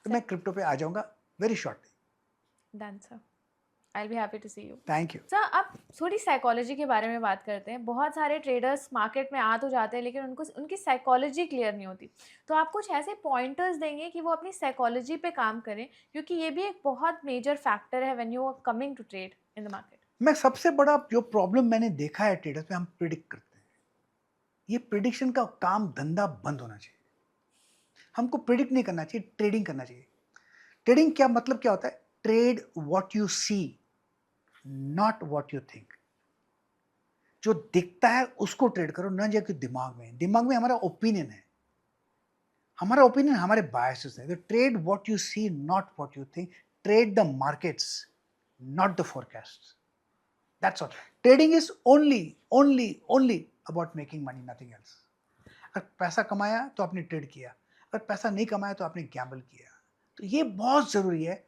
Speaker 1: तो मैं क्रिप्टो पे आ जाऊंगा very shortly.
Speaker 2: Done sir, I will be happy to see you.
Speaker 1: Thank you.
Speaker 2: Sir अब थोड़ी साइकोलॉजी के बारे में बात करते हैं। बहुत सारे ट्रेडर्स मार्केट में आ तो जाते हैं, लेकिन उनको उनकी साइकोलॉजी क्लियर नहीं होती। तो आप कुछ ऐसे पॉइंटर्स देंगे कि वो अपनी साइकोलॉजी पे काम करें, क्योंकि ये भी एक बहुत मेजर फैक्टर है when you are coming to trade in the market.
Speaker 1: मैं सबसे बड़ा जो प्रॉब्लम मैंने देखा है ट्रेडर्स में, हम प्रिडिक्ट करते हैं। ये प्रिडिक्शन का काम धंधा बंद होना चाहिए। हमको प्रिडिक्ट नहीं करना चाहिए, ट्रेडिंग करना चाहिए। ट्रेडिंग क्या मतलब क्या होता है? Trade what you see, not what you think. जो दिखता है उसको ट्रेड करो, ना जाके दिमाग में हमारा ओपिनियन है, हमारा ओपिनियन हमारे बायसेस है। तो trade what you see, not what you think. Trade the markets, not the forecast. That's all. Trading is only about making money, nothing else. अगर पैसा कमाया तो आपने ट्रेड किया, अगर पैसा नहीं कमाया तो आपने गैम्बल किया। तो ये बहुत जरूरी है।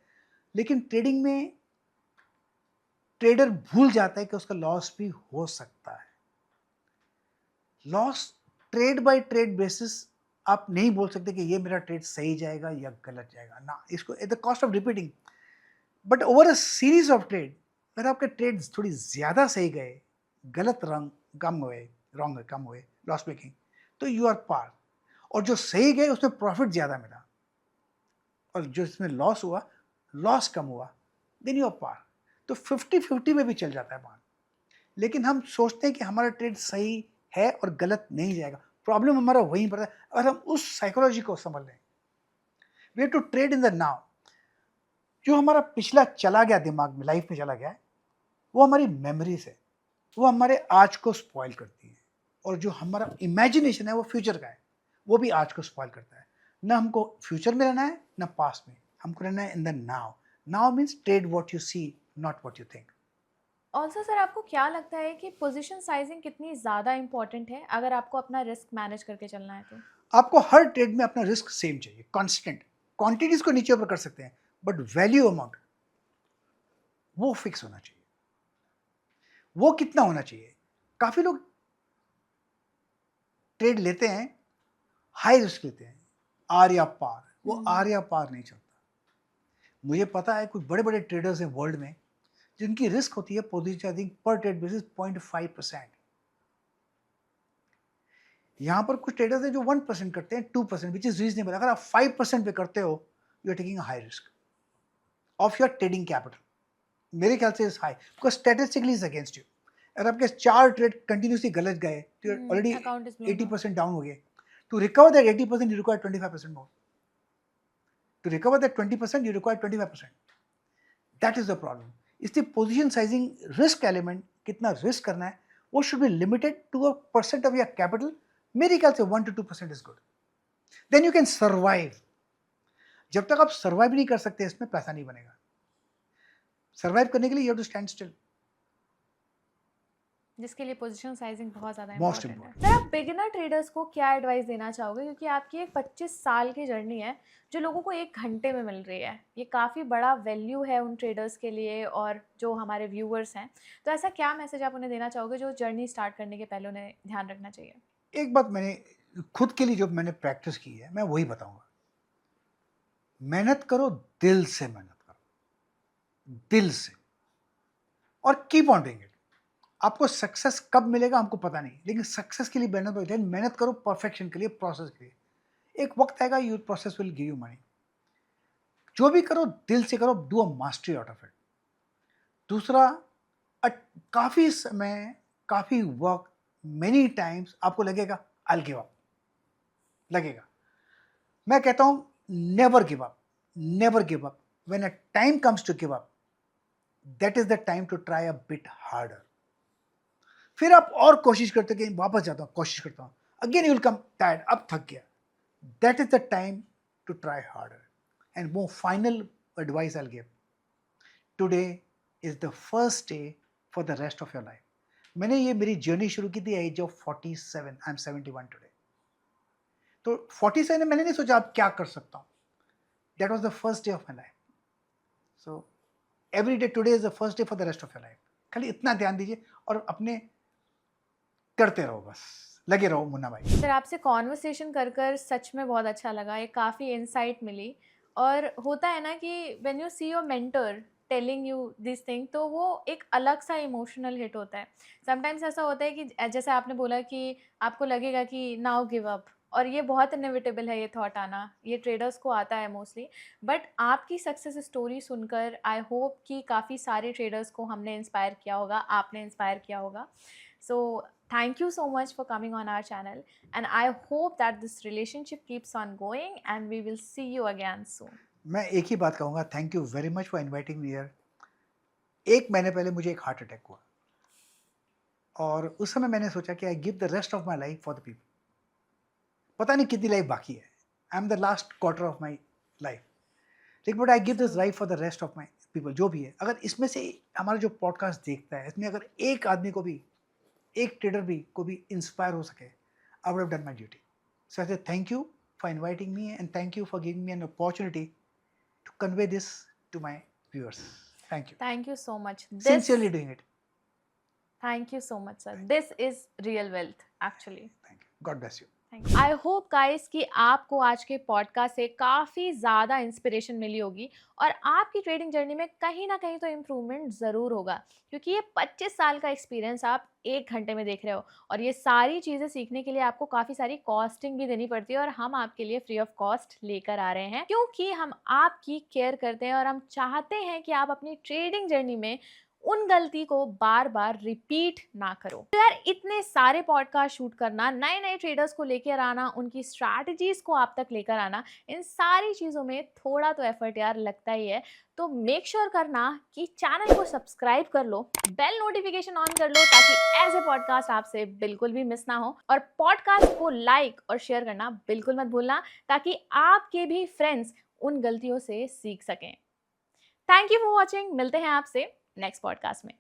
Speaker 1: लेकिन ट्रेडिंग में ट्रेडर भूल जाता है कि उसका लॉस भी हो सकता है। Loss trade by trade basis आप नहीं बोल सकते कि ये मेरा ट्रेड सही जाएगा या गलत जाएगा ना, इसको at the cost of repeating. But over a series of trade, अगर आपके ट्रेड थोड़ी ज्यादा सही गए, गलत रंग कम हुए, रॉन्ग कम हुए, लॉस मेकिंग, तो यू आर पार। और जो सही गए उसमें प्रॉफिट ज्यादा मिला, और जो इसमें लॉस हुआ, लॉस कम हुआ, देन यू आर पार। तो 50-50 में भी चल जाता है बात, लेकिन हम सोचते हैं कि हमारा ट्रेड सही है और गलत नहीं जाएगा। प्रॉब्लम हमारा वहीं पर है। अगर हम उस साइकोलॉजी को समझ लें, we have to trade in the now. जो हमारा पिछला चला गया दिमाग में, लाइफ में चला गया है, वो हमारी मेमोरीज है, वो हमारे आज को स्पॉइल करती है। और जो हमारा इमेजिनेशन है वो फ्यूचर का है, वो भी आज को स्पॉइल करता है। ना हमको फ्यूचर में रहना है ना पास्ट में, हमको रहना है in the now. Now means trade what you see, not what you think.
Speaker 2: Also sir, आपको क्या लगता है कि पोजीशन साइजिंग कितनी ज़्यादा इंपॉर्टेंट है अगर आपको अपना रिस्क मैनेज करके चलना है तो?
Speaker 1: आपको हर ट्रेड में अपना रिस्क सेम चाहिए, कांस्टेंट। क्वांटिटीज को नीचे ऊपर कर सकते हैं, बट वैल्यू अमाउंट वो फिक्स होना चाहिए। वो कितना होना चाहिए? काफी लोग ट्रेड लेते हैं, हाई रिस्क लेते हैं, आर या पार। वो आर या पार नहीं चलता। मुझे पता है कुछ बड़े बड़े ट्रेडर्स हैं वर्ल्ड में जिनकी रिस्क होती है पोजीशन पर ट्रेड बेसिस 0.5%। यहां पर कुछ ट्रेडर्स हैं जो 1% करते हैं, 2%, विच इज रीजनेबल। अगर आप 5% पे करते हो, you are taking high risk of your trading capital. मेरे ख्याल से is high, because statistically is against you. अगर आपके 4 ट्रेड कंटिन्यूसली गलत गए तो you already
Speaker 2: account is
Speaker 1: 80% down हो गए। To recover that 80% you require 25% more. To recover that 20% you require 25%. That is the problem. इसलिए पोजीशन साइजिंग रिस्क एलिमेंट, कितना risk करना है, वो should be limited to a percent of your capital. मेरे ख्याल से 1 to 2% is good. Then you can survive. जब तक आप सर्वाइव नहीं कर सकते, इसमें पैसा नहीं बनेगा। सर्वाइव करने के लिए you have to stand still.
Speaker 2: जिसके लिए पोजीशन साइजिंग बहुत ज़्यादा
Speaker 1: Most
Speaker 2: इंपॉर्टेंट है।
Speaker 1: important.
Speaker 2: सर, आप बिगिनर ट्रेडर्स को क्या एडवाइस देना चाहोगे, क्योंकि आपकी एक 25 साल की जर्नी है जो लोगों को 1 घंटे में मिल रही है। ये काफ़ी बड़ा वैल्यू है उन ट्रेडर्स के लिए और जो हमारे व्यूअर्स हैं। तो ऐसा क्या मैसेज आप उन्हें देना चाहोगे जो जर्नी स्टार्ट करने के पहले उन्हें ध्यान रखना चाहिए?
Speaker 1: एक बात मैंने खुद के लिए जो मैंने प्रैक्टिस की है, मैं वही बताऊंगा। मेहनत करो, दिल से मेहनत करो, दिल से, और कीप ऑन डूइंग इट। आपको सक्सेस कब मिलेगा हमको पता नहीं, लेकिन सक्सेस के लिए मेहनत करो, परफेक्शन के लिए, प्रोसेस के लिए। एक वक्त आएगा, you process will give you money. जो भी करो दिल से करो, do a mastery out of it. दूसरा, काफी समय, काफी वक्त, मेनी टाइम्स आपको लगेगा आई गिव अप, लगेगा। मैं कहता हूं never give up, never give up. When a time comes to give up, that is the time to try a bit harder. फिर आप और कोशिश करते कि वापस जाता हूं, कोशिश करता हूं, again you will come tired, अब थक गया। That is the time to try harder. And वो final advice I give, today is the first day for the rest of your life. मैंने ये मेरी जर्नी शुरू की थी age of 47, I am 71 today. तो 47 में मैंने नहीं सोचा अब क्या कर सकता हूँ। That was the first day of my life. So every day today is the first day for the rest of your life. खाली इतना ध्यान दीजिए और अपने करते रहो, बस लगे रहो मुन्ना भाई।
Speaker 2: सर, आपसे कॉन्वर्सेशन कर कर सच में बहुत अच्छा लगा। ये काफ़ी इंसाइट मिली। और होता है ना कि when you see your mentor telling you this thing, तो वो एक अलग सा इमोशनल हिट होता है। समटाइम्स ऐसा होता है कि जैसे आपने बोला कि आपको लगेगा कि नाउ गिव अप, और ये बहुत इनएविटेबल है ये थॉट आना, ये ट्रेडर्स को आता है मोस्टली। बट आपकी सक्सेस स्टोरी सुनकर आई होप कि काफ़ी सारे ट्रेडर्स को हमने इंस्पायर किया होगा, आपने इंस्पायर किया होगा। So thank you so much for coming on our channel, and I hope that this relationship keeps on going and we will see you again soon.
Speaker 1: मैं एक ही बात कहूंगा, thank you very much for inviting me here. 1 महीने पहले मुझे एक heart attack हुआ, और उस समय मैंने सोचा कि I give the rest of my life for the people. पता नहीं कितनी लाइफ बाकी है, I am the last quarter of my life, लेकिन but I give this life for the rest of my people. जो भी है, अगर इसमें से हमारा जो पॉडकास्ट देखता है, इसमें अगर एक आदमी को भी, एक ट्रेडर भी को भी इंस्पायर हो सके, I would have done my duty. So I say thank you for inviting me and thank you for giving me an opportunity to convey this to my viewers. Thank you,
Speaker 2: Thank you so much.
Speaker 1: Sincerely doing it.
Speaker 2: Thank you so much, sir. This is real wealth, actually.
Speaker 1: Thank you, God bless you.
Speaker 2: I hope guys कि आपको आज के podcast से काफ़ी ज़्यादा inspiration मिली होगी और आपकी ट्रेडिंग जर्नी में कहीं ना कहीं तो इम्प्रूवमेंट ज़रूर होगा, क्योंकि ये 25 साल का एक्सपीरियंस आप 1 घंटे में देख रहे हो और ये सारी चीज़ें सीखने के लिए आपको काफ़ी सारी कॉस्टिंग भी देनी पड़ती है और हम आपके लिए फ्री ऑफ कॉस्ट लेकर आ रहे हैं, क्योंकि हम आपकी केयर करते हैं और हम चाहते हैं कि आप अपनी ट्रेडिंग जर्नी में उन गलती को बार बार रिपीट ना करो। तो यार इतने सारे पॉडकास्ट शूट करना, नए नए ट्रेडर्स को लेकर आना, उनकी स्ट्रैटेजीज को आप तक लेकर आना, इन सारी चीज़ों में थोड़ा तो एफर्ट यार लगता ही है। तो मेक श्योर करना कि चैनल को सब्सक्राइब कर लो, बेल नोटिफिकेशन ऑन कर लो, ताकि ऐसे पॉडकास्ट आपसे बिल्कुल भी मिस ना हो। और पॉडकास्ट को लाइक और शेयर करना बिल्कुल मत भूलना, ताकि आपके भी फ्रेंड्स उन गलतियों से सीख सकें। Thank you for watching. मिलते हैं आपसे नेक्स्ट पॉडकास्ट में।